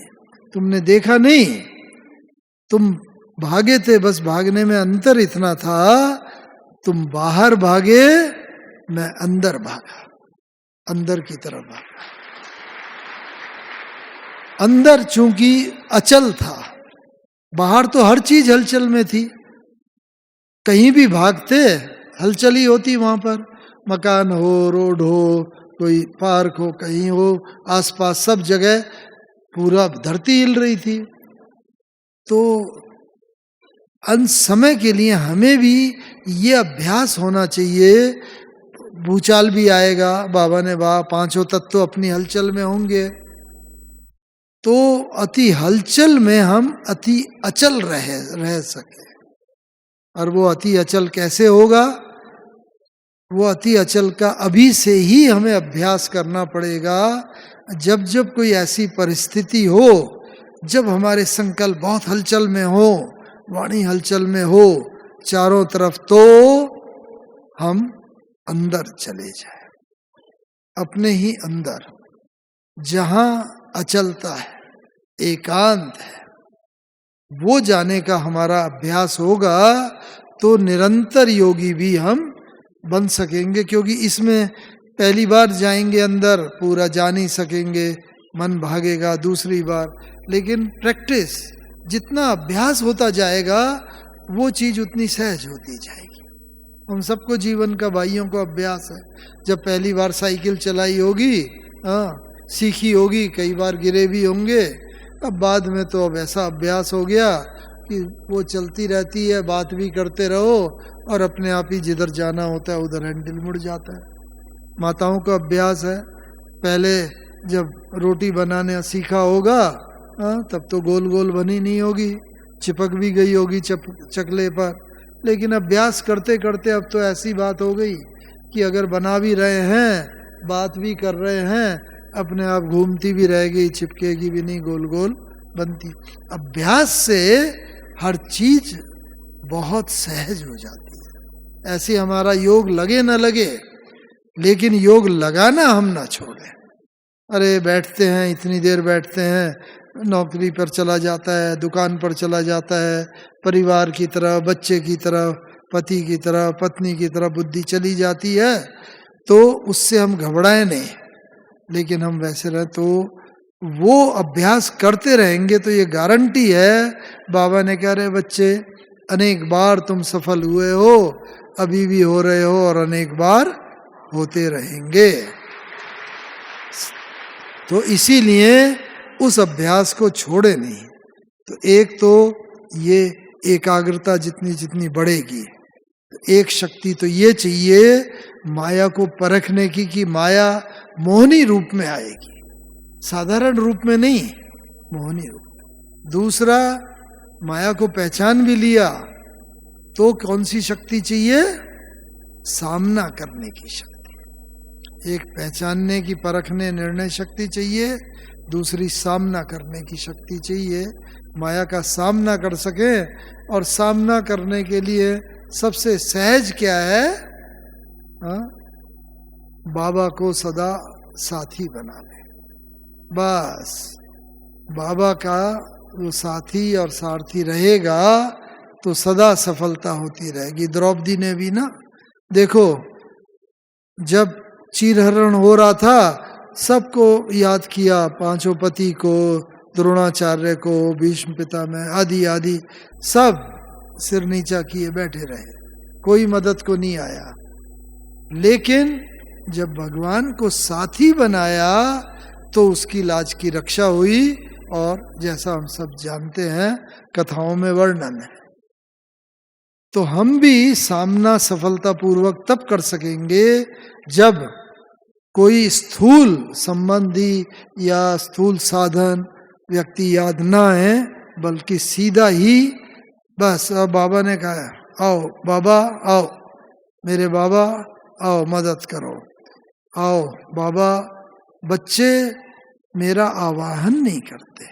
तुमने देखा नहीं, तुम भागे थे, बस भागने में अंतर इतना था, तुम बाहर भागे, मैं अंदर भागा, अंदर की तरफ भागा। अंदर चूंकि अचल था, बाहर तो हर चीज हलचल में थी, कहीं भी भागते हलचल ही होती वहां पर, मकान हो, रोड हो, कोई पार्क हो, कहीं हो, आसपास सब जगह पूरा धरती हिल रही थी। तो अंत समय के लिए हमें भी ये अभ्यास होना चाहिए, भूचाल भी आएगा, बाबा ने कहा पांचों तत्व अपनी हलचल में होंगे, तो अति हलचल में हम अति अचल रह सके। और वो अति अचल कैसे होगा, वो अति अचल का अभी से ही हमें अभ्यास करना पड़ेगा। जब जब कोई ऐसी परिस्थिति हो, जब हमारे संकल्प बहुत हलचल में हो, वाणी हलचल में हो चारों तरफ, तो हम अंदर चले जाए, अपने ही अंदर, जहां अचलता है, एकांत है, वो जाने का हमारा अभ्यास होगा, तो निरंतर योगी भी हम बन सकेंगे। क्योंकि इसमें पहली बार जाएंगे अंदर, पूरा जा नहीं सकेंगे, मन भागेगा दूसरी बार, लेकिन प्रैक्टिस, जितना अभ्यास होता जाएगा वो चीज उतनी सहज होती जाएगी। हम सबको जीवन का, भाइयों को अभ्यास है, जब पहली बार साइकिल चलाई होगी, सीखी होगी, कई बार गिरे भी होंगे, अब बाद में तो अब ऐसा अभ्यास हो गया कि वो चलती रहती है, बात भी करते रहो और अपने आप ही जिधर जाना होता है उधर हैंडल मुड़ जाता है। माताओं का अभ्यास है, पहले जब रोटी बनाने सीखा होगा, तब तो गोल गोल बनी नहीं होगी, चिपक भी गई होगी चकले पर, लेकिन अभ्यास करते करते अब तो ऐसी बात हो गई कि अगर बना भी रहे हैं, बात भी कर रहे हैं, अपने आप घूमती भी रहेगी, चिपकेगी भी नहीं, गोल गोल बनती। अभ्यास से हर चीज बहुत सहज हो जाती है। ऐसे हमारा योग लगे न लगे, लेकिन योग लगाना हम ना छोड़ें। अरे बैठते हैं, इतनी देर बैठते हैं, नौकरी पर चला जाता है, दुकान पर चला जाता है, परिवार की तरह, बच्चे की तरह, पति की तरह, पत्नी की तरह बुद्धि चली जाती है, तो उससे हम घबराएं नहीं, लेकिन हम वैसे रहे तो वो अभ्यास करते रहेंगे तो ये गारंटी है। बाबा ने कह रहे बच्चे, अनेक बार तुम सफल हुए हो, अभी भी हो रहे हो और अनेक बार होते रहेंगे। तो इसीलिए उस अभ्यास को छोड़े नहीं। तो एक तो ये एकाग्रता जितनी जितनी बढ़ेगी, एक शक्ति तो ये चाहिए माया को परखने की कि माया मोहनी रूप में आएगी, साधारण रूप में नहीं, मोहनी रूप में। दूसरा, माया को पहचान भी लिया तो कौन सी शक्ति चाहिए? सामना करने की शक्ति। एक पहचानने की, परखने, निर्णय शक्ति चाहिए, दूसरी सामना करने की शक्ति चाहिए। माया का सामना कर सके, और सामना करने के लिए सबसे सहज क्या है? बाबा को सदा साथी बना ले। बस बाबा का वो साथी और सारथी रहेगा तो सदा सफलता होती रहेगी। द्रौपदी ने भी ना, देखो जब चीरहरण हो रहा था सबको याद किया, पांचों पति को, द्रोणाचार्य को, भीष्म पितामह आदि आदि, सब सिर नीचा किए बैठे रहे, कोई मदद को नहीं आया। लेकिन जब भगवान को साथी बनाया तो उसकी लाज की रक्षा हुई, और जैसा हम सब जानते हैं कथाओं में वर्णन है। तो हम भी सामना सफलतापूर्वक तब कर सकेंगे जब कोई स्थूल संबंधी या स्थूल साधन व्यक्ति याद ना है, बल्कि सीधा ही बस बाबा ने कहा आओ बाबा आओ, मेरे बाबा आओ मदद करो, आओ बाबा। बच्चे मेरा आवाहन नहीं करते,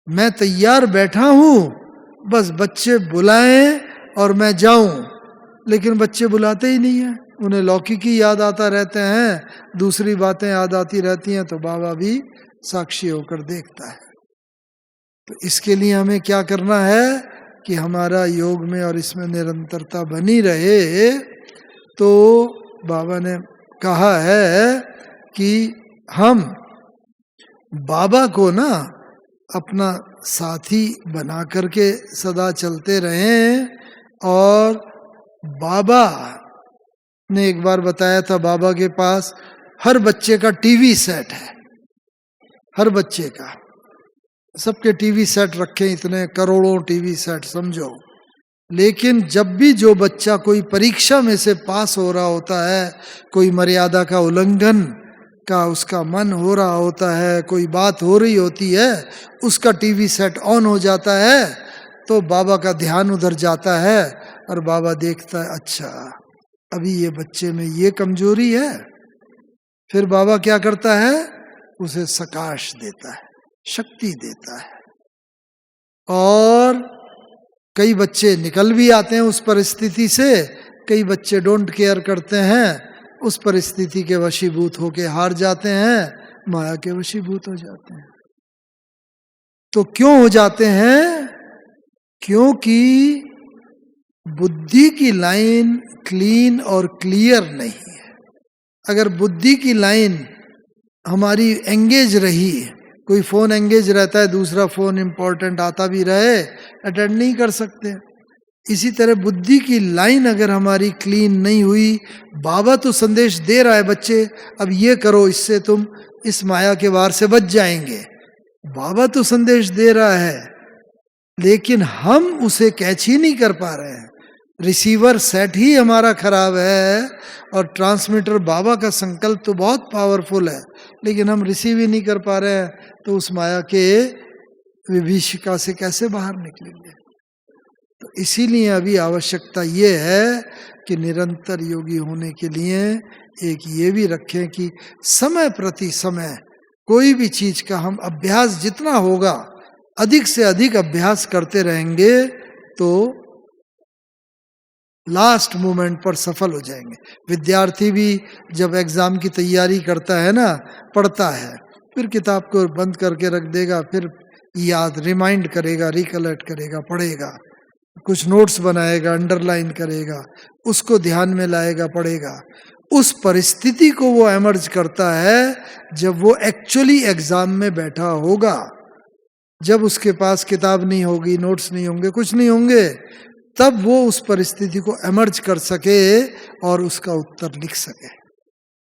मैं तैयार बैठा हूं, बस बच्चे बुलाएं और मैं जाऊं, लेकिन बच्चे बुलाते ही नहीं है। उन्हें लौकिकी याद आता रहते हैं, दूसरी बातें याद आती रहती हैं, तो बाबा भी साक्षी होकर देखता है। तो इसके लिए हमें क्या करना है कि हमारा योग में और इसमें निरंतरता बनी रहे। तो बाबा ने कहा है कि हम बाबा को ना अपना साथी बना करके सदा चलते रहें। और बाबा ने एक बार बताया था, बाबा के पास हर बच्चे का टीवी सेट है, हर बच्चे का, सबके टीवी सेट रखे, इतने करोड़ों टीवी सेट समझो। लेकिन जब भी जो बच्चा कोई परीक्षा में से पास हो रहा होता है, कोई मर्यादा का उल्लंघन का उसका मन हो रहा होता है, कोई बात हो रही होती है, उसका टीवी सेट ऑन हो जाता है, तो बाबा का ध्यान उधर जाता है और बाबा देखता है अच्छा अभी ये बच्चे में ये कमजोरी है। फिर बाबा क्या करता है? उसे सकाश देता है, शक्ति देता है। और कई बच्चे निकल भी आते हैं उस परिस्थिति से, कई बच्चे डोंट केयर करते हैं, उस परिस्थिति के वशीभूत होके हार जाते हैं, माया के वशीभूत हो जाते हैं। तो क्यों हो जाते हैं? क्योंकि बुद्धि की लाइन क्लीन और क्लियर नहीं है। अगर बुद्धि की लाइन हमारी एंगेज रही, कोई फोन एंगेज रहता है, दूसरा फोन इंपॉर्टेंट आता भी रहे, अटेंड नहीं कर सकते। इसी तरह बुद्धि की लाइन अगर हमारी क्लीन नहीं हुई, बाबा तो संदेश दे रहा है बच्चे अब ये करो, इससे तुम इस माया के वार से बच जाएंगे, बाबा तो संदेश दे रहा है, लेकिन हम उसे कैच ही नहीं कर पा रहे हैं। रिसीवर सेट ही हमारा खराब है, और ट्रांसमीटर बाबा का संकल्प तो बहुत पावरफुल है, लेकिन हम रिसीव ही नहीं कर पा रहे हैं। तो उस माया के विभीषिका से कैसे बाहर निकलेंगे? तो इसीलिए अभी आवश्यकता ये है कि निरंतर योगी होने के लिए एक ये भी रखें कि समय प्रति समय कोई भी चीज का हम अभ्यास जितना होगा, अधिक से अधिक अभ्यास करते रहेंगे तो लास्ट मोमेंट पर सफल हो जाएंगे। विद्यार्थी भी जब एग्जाम की तैयारी करता है ना, पढ़ता है, फिर किताब को बंद करके रख देगा, फिर याद रिमाइंड करेगा, रिकलेक्ट करेगा, पढ़ेगा, कुछ नोट्स बनाएगा, अंडरलाइन करेगा, उसको ध्यान में लाएगा, पढ़ेगा। उस परिस्थिति को वो एमर्ज करता है जब वो एक्चुअली एग्जाम में बैठा होगा, जब उसके पास किताब नहीं होगी, नोट्स नहीं होंगे, कुछ नहीं होंगे, तब वो उस परिस्थिति को एमर्ज कर सके और उसका उत्तर लिख सके।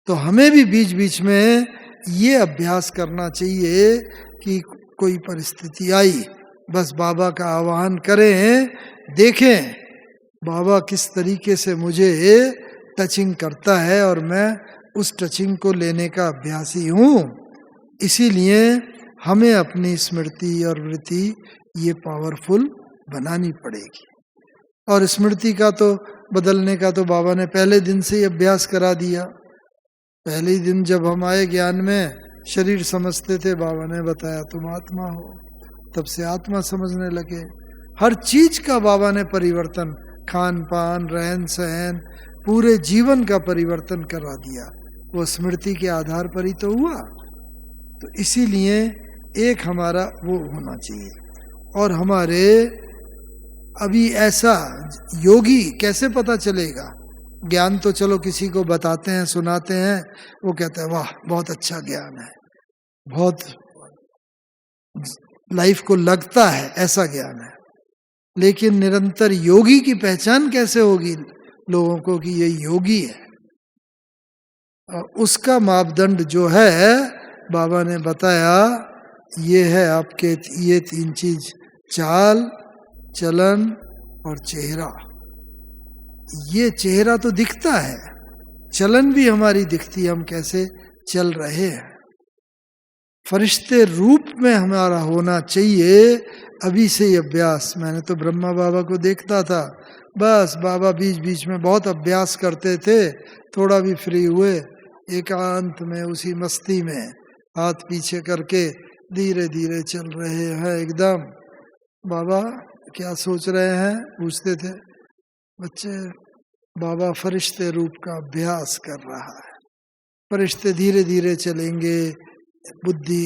तो हमें भी बीच बीच में ये अभ्यास करना चाहिए कि कोई परिस्थिति आई, बस बाबा का आह्वान करें, देखें बाबा किस तरीके से मुझे टचिंग करता है और मैं उस टचिंग को लेने का अभ्यासी हूँ। इसीलिए हमें अपनी स्मृति और वृत्ति ये पावरफुल बनानी पड़ेगी। और स्मृति का तो बदलने का तो बाबा ने पहले दिन से ही अभ्यास करा दिया। पहले ही दिन जब हम आए ज्ञान में, शरीर समझते थे, बाबा ने बताया तुम आत्मा हो, तब से आत्मा समझने लगे। हर चीज का बाबा ने परिवर्तन, खान पान, रहन सहन, पूरे जीवन का परिवर्तन करा दिया। वो स्मृति के आधार पर ही तो हुआ। तो इसीलिए एक हमारा वो होना चाहिए। और हमारे अभी ऐसा योगी कैसे पता चलेगा? ज्ञान तो चलो किसी को बताते हैं, सुनाते हैं, वो कहता है वाह बहुत अच्छा ज्ञान है, बहुत लाइफ को लगता है, ऐसा ज्ञान है। लेकिन निरंतर योगी की पहचान कैसे होगी लोगों को कि ये योगी है? उसका मापदंड जो है बाबा ने बताया, ये है आपके ये 3 चीज, चाल, चलन और चेहरा। ये चेहरा तो दिखता है, चलन भी हमारी दिखती है, हम कैसे चल रहे हैं। फरिश्ते रूप में हमारा होना चाहिए अभी से ही अभ्यास। मैंने तो ब्रह्मा बाबा को देखता था, बस बाबा बीच बीच में बहुत अभ्यास करते थे, थोड़ा भी फ्री हुए एकांत में उसी मस्ती में हाथ पीछे करके धीरे धीरे चल रहे हैं एकदम। बाबा क्या सोच रहे हैं पूछते थे बच्चे। बाबा फरिश्ते रूप का अभ्यास कर रहा है। फरिश्ते धीरे धीरे चलेंगे, बुद्धि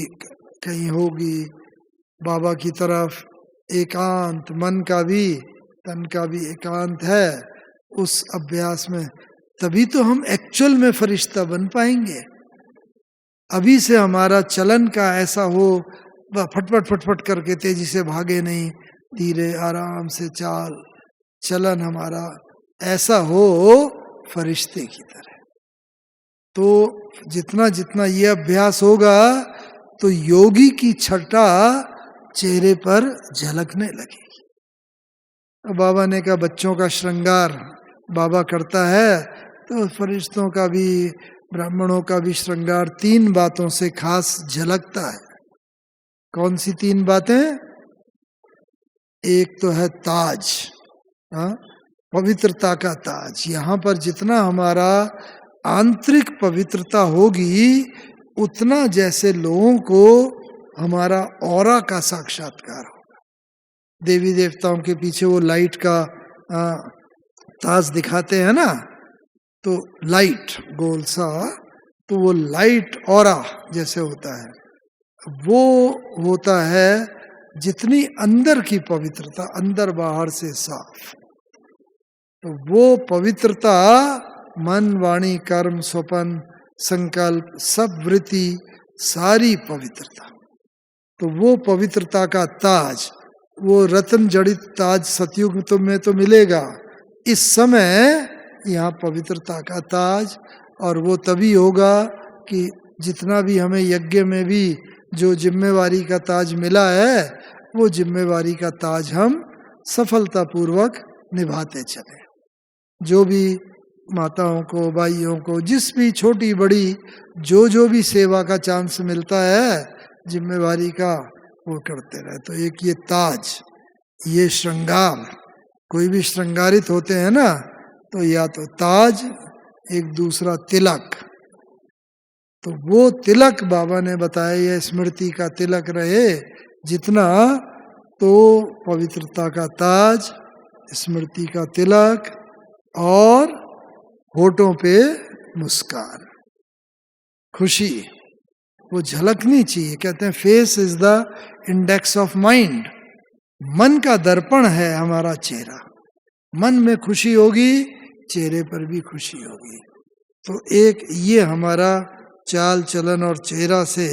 कहीं होगी बाबा की तरफ, एकांत, मन का भी तन का भी एकांत है उस अभ्यास में। तभी तो हम एक्चुअल में फरिश्ता बन पाएंगे। अभी से हमारा चलन का ऐसा हो, फटफट फटफट करके तेजी से भागे नहीं, धीरे आराम से चाल चलन हमारा ऐसा हो फरिश्ते की तरह। तो जितना जितना ये अभ्यास होगा तो योगी की छटा चेहरे पर झलकने लगेगी। बाबा ने कहा बच्चों का श्रृंगार बाबा करता है, तो फरिश्तों का भी, ब्राह्मणों का भी श्रृंगार 3 बातों से खास झलकता है। कौन सी 3 बातें? एक तो है ताज, पवित्रता का ताज। यहाँ पर जितना हमारा आंतरिक पवित्रता होगी उतना जैसे लोगों को हमारा ऑरा का साक्षात्कार होगा। देवी देवताओं के पीछे वो लाइट का ताज दिखाते हैं ना, तो लाइट गोल सा, तो वो लाइट ऑरा जैसे होता है, वो होता है जितनी अंदर की पवित्रता, अंदर बाहर से साफ। तो वो पवित्रता मन, वाणी, कर्म, स्वपन, संकल्प, सब वृत्ति, सारी पवित्रता, तो वो पवित्रता का ताज, वो रत्न जड़ित ताज सतयुग में तो मिलेगा। इस समय यहाँ पवित्रता का ताज, और वो तभी होगा कि जितना भी हमें यज्ञ में भी जो जिम्मेवारी का ताज मिला है, वो जिम्मेवारी का ताज हम सफलतापूर्वक निभाते चले। जो भी माताओं को, भाइयों को, जिस भी छोटी बड़ी जो भी सेवा का चांस मिलता है जिम्मेवारी का, वो करते रहे। तो एक ये ताज, ये श्रृंगार, कोई भी श्रृंगारित होते हैं ना, तो या तो ताज, एक दूसरा तिलक। तो वो तिलक बाबा ने बताया, ये स्मृति का तिलक रहे जितना, तो पवित्रता का ताज, स्मृति का तिलक, और होठों पे मुस्कान, खुशी, वो झलकनी चाहिए। कहते हैं face is the index of mind. मन का दर्पण है हमारा चेहरा। मन में खुशी होगी, चेहरे पर भी खुशी होगी। तो एक ये हमारा चाल चलन और चेहरा से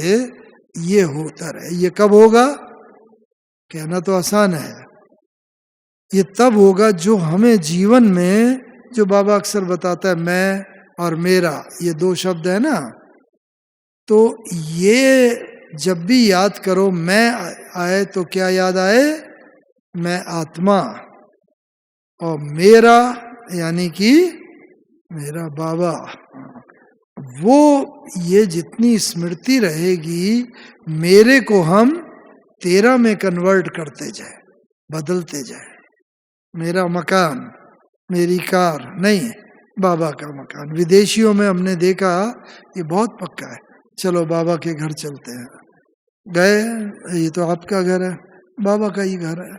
ये होता रहे। ये कब होगा? कहना तो आसान है, ये तब होगा जो हमें जीवन में, जो बाबा अक्सर बताता है मैं और मेरा, ये 2 शब्द है ना, तो ये जब भी याद करो मैं आए तो क्या याद आए? मैं आत्मा, और मेरा यानी कि मेरा बाबा, वो ये जितनी स्मृति रहेगी, मेरे को हम तेरा में कन्वर्ट करते जाए, बदलते जाए। मेरा मकान, मेरी कार नहीं, बाबा का मकान। विदेशियों में हमने देखा ये बहुत पक्का है, चलो बाबा के घर चलते हैं, गए, ये तो आपका घर है, बाबा का ही घर है।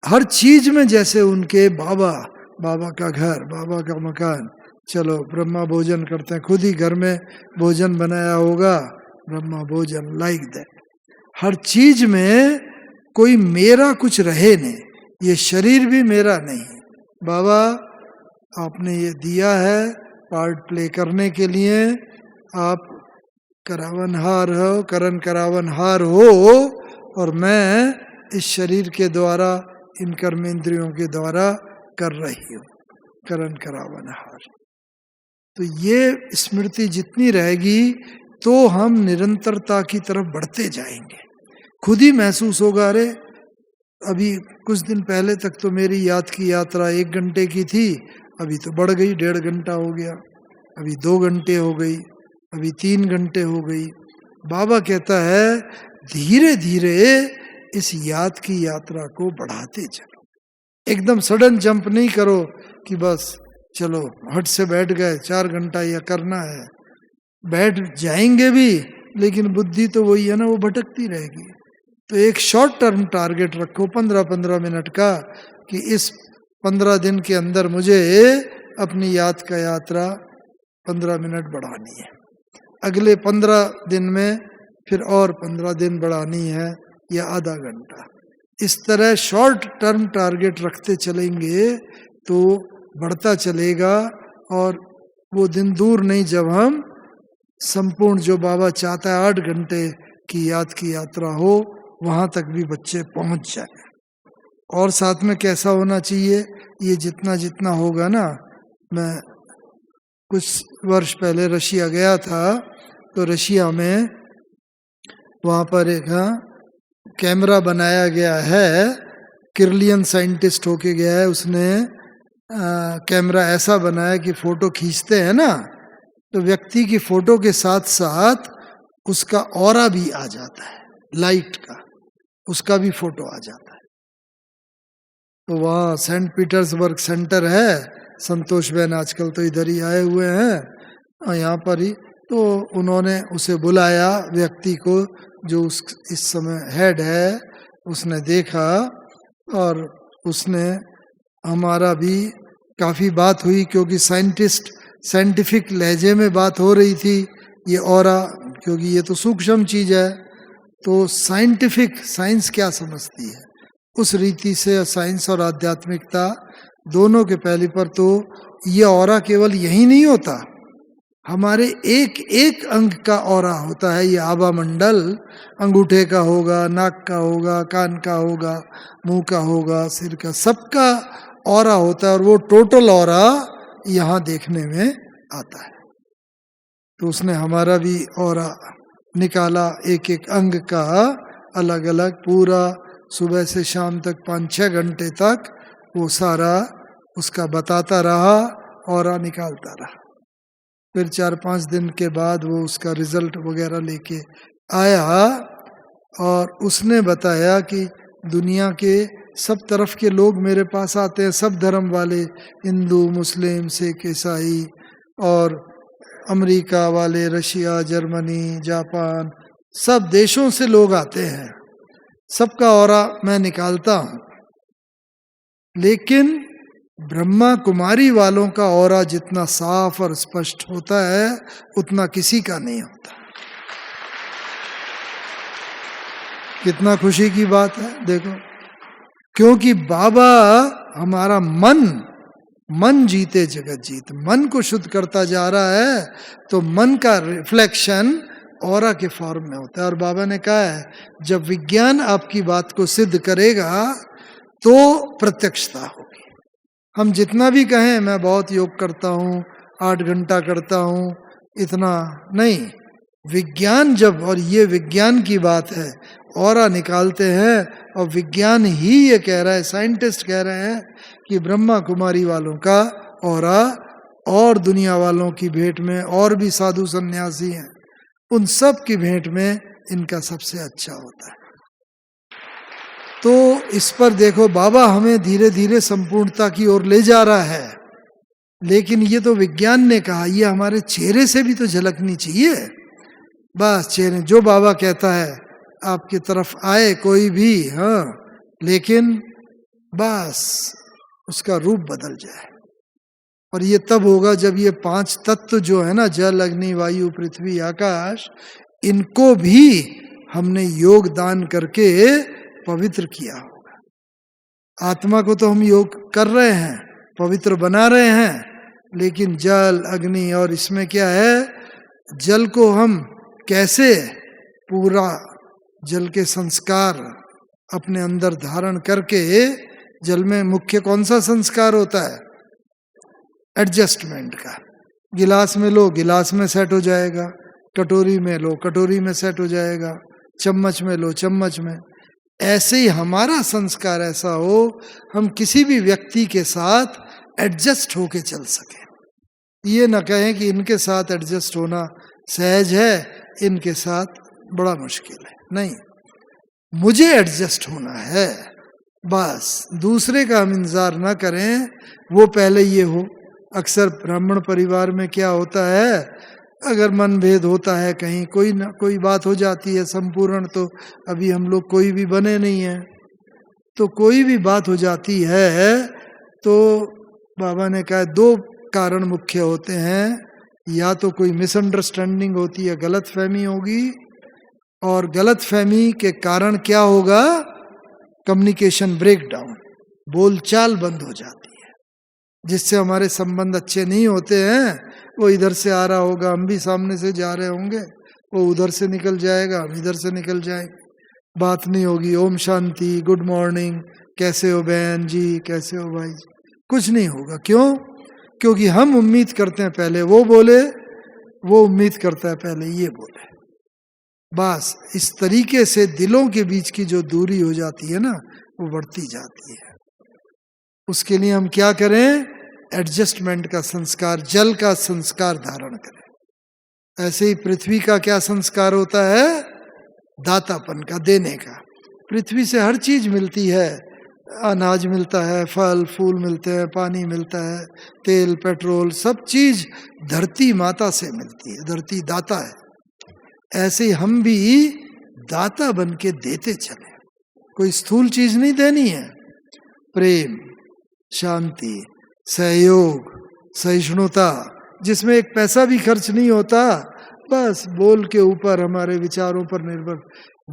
हर चीज में जैसे उनके बाबा, बाबा का घर, बाबा का मकान, चलो ब्रह्मा भोजन करते हैं, खुद ही घर में भोजन बनाया होगा, ब्रह्मा भोजन, लाइक दैट। हर चीज में कोई मेरा कुछ रहे नहीं, ये शरीर भी मेरा नहीं। बाबा आपने ये दिया है पार्ट प्ले करने के लिए, आप करावनहार हो, करण करावनहार हो, और मैं इस शरीर के द्वारा, इन कर्मेंद्रियों के द्वारा कर रही हूँ, करण करावनहार। तो ये स्मृति जितनी रहेगी तो हम निरंतरता की तरफ बढ़ते जाएंगे। खुद ही महसूस होगा, अरे अभी कुछ दिन पहले तक तो मेरी याद की यात्रा 1 घंटे की थी, अभी तो बढ़ गई, 1.5 घंटा हो गया, अभी 2 घंटे हो गई, अभी 3 घंटे हो गई। बाबा कहता है धीरे धीरे इस याद की यात्रा को बढ़ाते चलो, एकदम सडन जंप नहीं करो कि बस चलो हट से बैठ गए 4 घंटा यह करना है। बैठ जाएंगे भी, लेकिन बुद्धि तो वही है ना, वो भटकती रहेगी। तो एक शॉर्ट टर्म टारगेट रखो 15-15 मिनट का, कि इस 15 दिन के अंदर मुझे अपनी याद का यात्रा 15 मिनट बढ़ानी है, अगले 15 दिन में फिर और 15 दिन बढ़ानी है, या आधा घंटा। इस तरह शॉर्ट टर्म टारगेट रखते चलेंगे तो बढ़ता चलेगा, और वो दिन दूर नहीं जब हम संपूर्ण, जो बाबा चाहता है 8 घंटे की याद की यात्रा हो, वहां तक भी बच्चे पहुंच जाए। और साथ में कैसा होना चाहिए, ये जितना जितना होगा ना, मैं कुछ वर्ष पहले रशिया गया था, तो रशिया में वहाँ पर एक कैमरा बनाया गया है, किर्लियन साइंटिस्ट होके गया है, उसने कैमरा ऐसा बनाया कि फोटो खींचते हैं ना, तो व्यक्ति की फोटो के साथ साथ उसका ऑरा भी आ जाता है, लाइट का, उसका भी फोटो आ जाता है। तो वहाँ सेंट पीटर्सबर्ग सेंटर है, संतोष बहन आजकल तो इधर ही आए हुए हैं, यहाँ पर ही, तो उन्होंने उसे बुलाया, व्यक्ति को जो इस समय हेड है, उसने देखा, और उसने हमारा भी काफ़ी बात हुई, क्योंकि साइंटिफिक लहजे में बात हो रही थी, ये ऑरा, क्योंकि ये तो सूक्ष्म चीज़ है, तो साइंस क्या समझती है, उस रीति से साइंस और आध्यात्मिकता दोनों के पहले पर, तो ये ऑरा केवल यही नहीं होता, हमारे एक एक अंग का ऑरा होता है। ये आभा मंडल अंगूठे का होगा, नाक का होगा, कान का होगा, मुंह का होगा, सिर का, सबका ऑरा होता है, और वो टोटल ऑरा यहाँ देखने में आता है। तो उसने हमारा भी ऑरा निकाला, एक एक अंग का अलग अलग, पूरा सुबह से शाम तक 5-6 घंटे तक वो सारा उसका बताता रहा, ऑरा निकालता रहा। फिर 4-5 दिन के बाद वो उसका रिजल्ट वगैरह लेके आया, और उसने बताया कि दुनिया के सब तरफ के लोग मेरे पास आते हैं, सब धर्म वाले, हिंदू, मुस्लिम, सिख, ईसाई, और अमेरिका वाले, रशिया, जर्मनी, जापान, सब देशों से लोग आते हैं, सबका ऑरा मैं निकालता हूँ। लेकिन ब्रह्मा कुमारी वालों का ऑरा जितना साफ और स्पष्ट होता है, उतना किसी का नहीं होता। कितना खुशी की बात है, देखो, क्योंकि बाबा हमारा मन जीते जगत जीत, मन को शुद्ध करता जा रहा है, तो मन का रिफ्लेक्शन ऑरा के फॉर्म में होता है। और बाबा ने कहा है, जब विज्ञान आपकी बात को सिद्ध करेगा तो प्रत्यक्षता होगी। हम जितना भी कहें मैं बहुत योग करता हूँ, 8 घंटा करता हूँ, इतना नहीं, विज्ञान जब, और ये विज्ञान की बात है, ऑरा निकालते हैं और विज्ञान ही ये कह रहा है, साइंटिस्ट कह रहे हैं कि ब्रह्मा कुमारी वालों का ऑरा और दुनिया वालों की भेंट में और भी साधु सन्यासी हैं, उन सब की भेंट में इनका सबसे अच्छा होता है। तो इस पर देखो, बाबा हमें धीरे धीरे संपूर्णता की ओर ले जा रहा है, लेकिन ये तो विज्ञान ने कहा, ये हमारे चेहरे से भी तो झलकनी चाहिए। बस चेहरे, जो बाबा कहता है आपकी तरफ आए कोई भी, हाँ, लेकिन बस उसका रूप बदल जाए। और ये तब होगा जब ये 5 तत्व जो है ना, जल अग्नि वायु पृथ्वी आकाश, इनको भी हमने योग दान करके पवित्र किया होगा। आत्मा को तो हम योग कर रहे हैं, पवित्र बना रहे हैं, लेकिन जल अग्नि, और इसमें क्या है, जल को हम कैसे पूरा जल के संस्कार अपने अंदर धारण करके, जल में मुख्य कौन सा संस्कार होता है, एडजस्टमेंट का। गिलास में लो, गिलास में सेट हो जाएगा, कटोरी में लो, कटोरी में सेट हो जाएगा, चम्मच में लो, चम्मच में। ऐसे ही हमारा संस्कार ऐसा हो, हम किसी भी व्यक्ति के साथ एडजस्ट होके चल सके। ये न कहें कि इनके साथ एडजस्ट होना सहज है, इनके साथ बड़ा मुश्किल है। नहीं, मुझे एडजस्ट होना है, बस दूसरे का हम इंतजार ना करें, वो पहले ये हो। अक्सर ब्राह्मण परिवार में क्या होता है, अगर मनभेद होता है, कहीं कोई ना कोई बात हो जाती है, संपूर्ण तो अभी हम लोग कोई भी बने नहीं है, तो कोई भी बात हो जाती है, तो बाबा ने कहा 2 कारण मुख्य होते हैं, या तो कोई मिसअंडरस्टैंडिंग होती है, गलत फहमी होगी, और गलत फहमी के कारण क्या होगा, कम्युनिकेशन ब्रेकडाउन, बोलचाल बंद हो जाती है, जिससे हमारे संबंध अच्छे नहीं होते हैं। वो इधर से आ रहा होगा, हम भी सामने से जा रहे होंगे, वो उधर से निकल जाएगा, हम इधर से निकल जाएंगे, बात नहीं होगी। ओम शांति, गुड मॉर्निंग, कैसे हो बहन जी, कैसे हो भाई जी, कुछ नहीं होगा। क्यों? क्योंकि हम उम्मीद करते हैं पहले वो बोले, वो उम्मीद करता है पहले ये बोले। बस इस तरीके से दिलों के बीच की जो दूरी हो जाती है ना, वो बढ़ती जाती है। उसके लिए हम क्या करें, एडजस्टमेंट का संस्कार, जल का संस्कार धारण करें। ऐसे ही पृथ्वी का क्या संस्कार होता है, दातापन का, देने का। पृथ्वी से हर चीज मिलती है, अनाज मिलता है, फल फूल मिलते हैं, पानी मिलता है, तेल पेट्रोल, सब चीज धरती माता से मिलती है, धरती दाता है। ऐसे ही हम भी दाता बन के देते चले, कोई स्थूल चीज नहीं देनी है। प्रेम, शांति, सहयोग, सहिष्णुता, जिसमें एक पैसा भी खर्च नहीं होता, बस बोल के ऊपर हमारे विचारों पर निर्भर,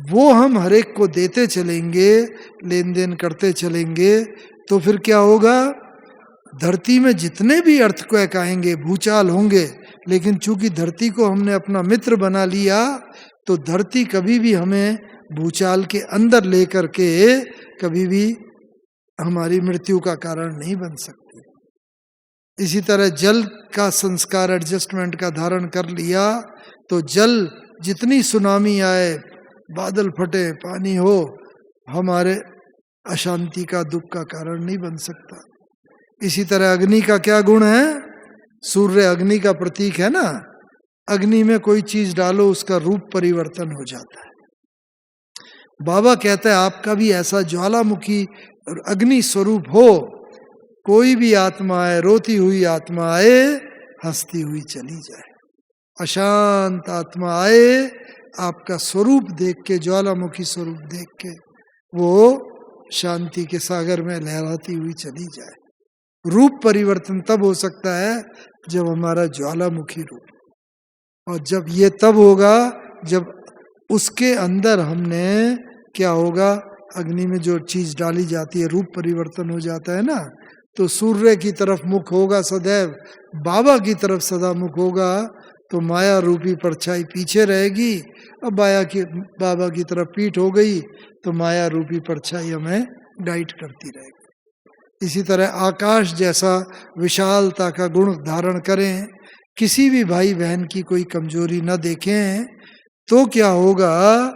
वो हम हर एक को देते चलेंगे, लेन देन करते चलेंगे, तो फिर क्या होगा, धरती में जितने भी अर्थक्वेक आएंगे, भूचाल होंगे, लेकिन चूंकि धरती को हमने अपना मित्र बना लिया, तो धरती कभी भी हमें भूचाल के अंदर लेकर के कभी भी हमारी मृत्यु का कारण नहीं बन सकती। इसी तरह जल का संस्कार, एडजस्टमेंट का धारण कर लिया, तो जल जितनी सुनामी आए, बादल फटे, पानी हो, हमारे अशांति का, दुख का कारण नहीं बन सकता। इसी तरह अग्नि का क्या गुण है, सूर्य अग्नि का प्रतीक है ना, अग्नि में कोई चीज डालो, उसका रूप परिवर्तन हो जाता है। बाबा कहता है आपका भी ऐसा ज्वालामुखी और अग्नि स्वरूप हो, कोई भी आत्मा आए, रोती हुई आत्मा आए, हंसती हुई चली जाए। अशांत आत्मा आए, आपका स्वरूप देख के, ज्वालामुखी स्वरूप देख के, वो शांति के सागर में लहराती हुई चली जाए। रूप परिवर्तन तब हो सकता है जब हमारा ज्वालामुखी रूप, और जब ये तब होगा जब उसके अंदर हमने क्या होगा, अग्नि में जो चीज डाली जाती है, रूप परिवर्तन हो जाता है ना, तो सूर्य की तरफ मुख होगा सदैव, बाबा की तरफ सदा मुख होगा, तो माया रूपी परछाई पीछे रहेगी। अब बाबा की तरफ पीठ हो गई, तो माया रूपी परछाई हमें गाइड करती रहेगी। इसी तरह आकाश जैसा विशालता का गुण धारण करें, किसी भी भाई बहन की कोई कमजोरी न देखें, तो क्या होगा,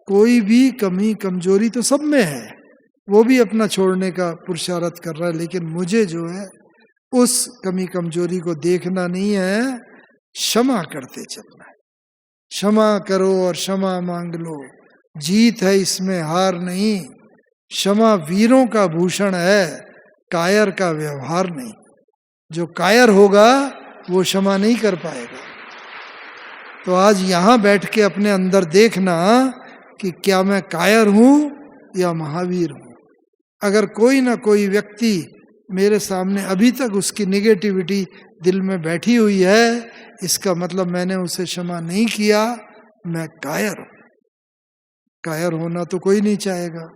कोई भी कमी कमजोरी तो सब में है, वो भी अपना छोड़ने का पुरुषार्थ कर रहा है, लेकिन मुझे जो है उस कमी कमजोरी को देखना नहीं है, क्षमा करते चलना है। क्षमा करो और क्षमा मांग लो, जीत है इसमें, हार नहीं। क्षमा वीरों का भूषण है, कायर का व्यवहार नहीं। जो कायर होगा वो क्षमा नहीं कर पाएगा। तो आज यहां बैठ के अपने अंदर देखना कि क्या मैं कायर हूं या महावीर हूं। अगर कोई ना कोई व्यक्ति मेरे सामने अभी तक उसकी निगेटिविटी दिल में बैठी हुई है, इसका मतलब मैंने उसे क्षमा नहीं किया, मैं कायर हूं। कायर होना तो कोई नहीं चाहेगा।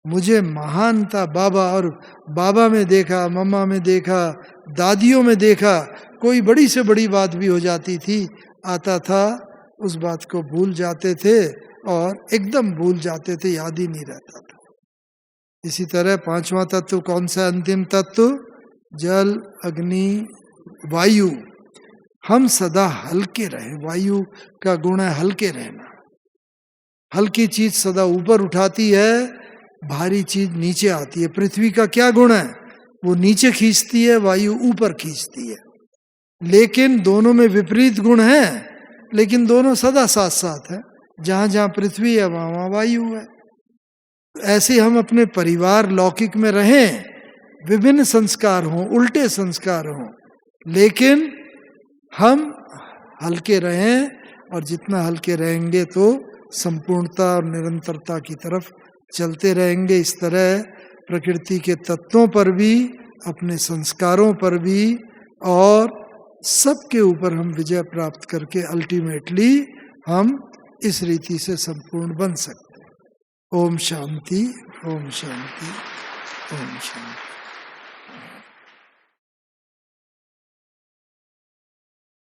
मुझे महानता बाबा, और बाबा में देखा, मम्मा में देखा, दादियों में देखा, कोई बड़ी से बड़ी बात भी हो जाती थी, आता था उस बात को भूल जाते थे और एकदम भूल जाते थे, याद ही नहीं रहता था। इसी तरह पांचवा तत्व कौन सा अंतिम तत्व? जल, अग्नि, वायु। हम सदा हल्के रहे, वायु का गुण है हल्के रहना। हल्की चीज सदा ऊपर उठाती है, भारी चीज नीचे आती है। पृथ्वी का क्या गुण है? वो नीचे खींचती है, वायु ऊपर खींचती है। लेकिन दोनों में विपरीत गुण है, लेकिन दोनों सदा साथ साथ है। जहां जहां पृथ्वी है वहां वहां वायु है। ऐसे हम अपने परिवार लौकिक में रहें, विभिन्न संस्कार हों, उल्टे संस्कार हों, लेकिन हम हल्के रहें, और जितना हल्के रहेंगे तो संपूर्णता और निरंतरता की तरफ चलते रहेंगे। इस तरह प्रकृति के तत्वों पर भी, अपने संस्कारों पर भी, और सबके ऊपर हम विजय प्राप्त करके अल्टीमेटली हम इस रीति से संपूर्ण बन सकते हैं। ओम शांति, ओम शांति, ओम शांति।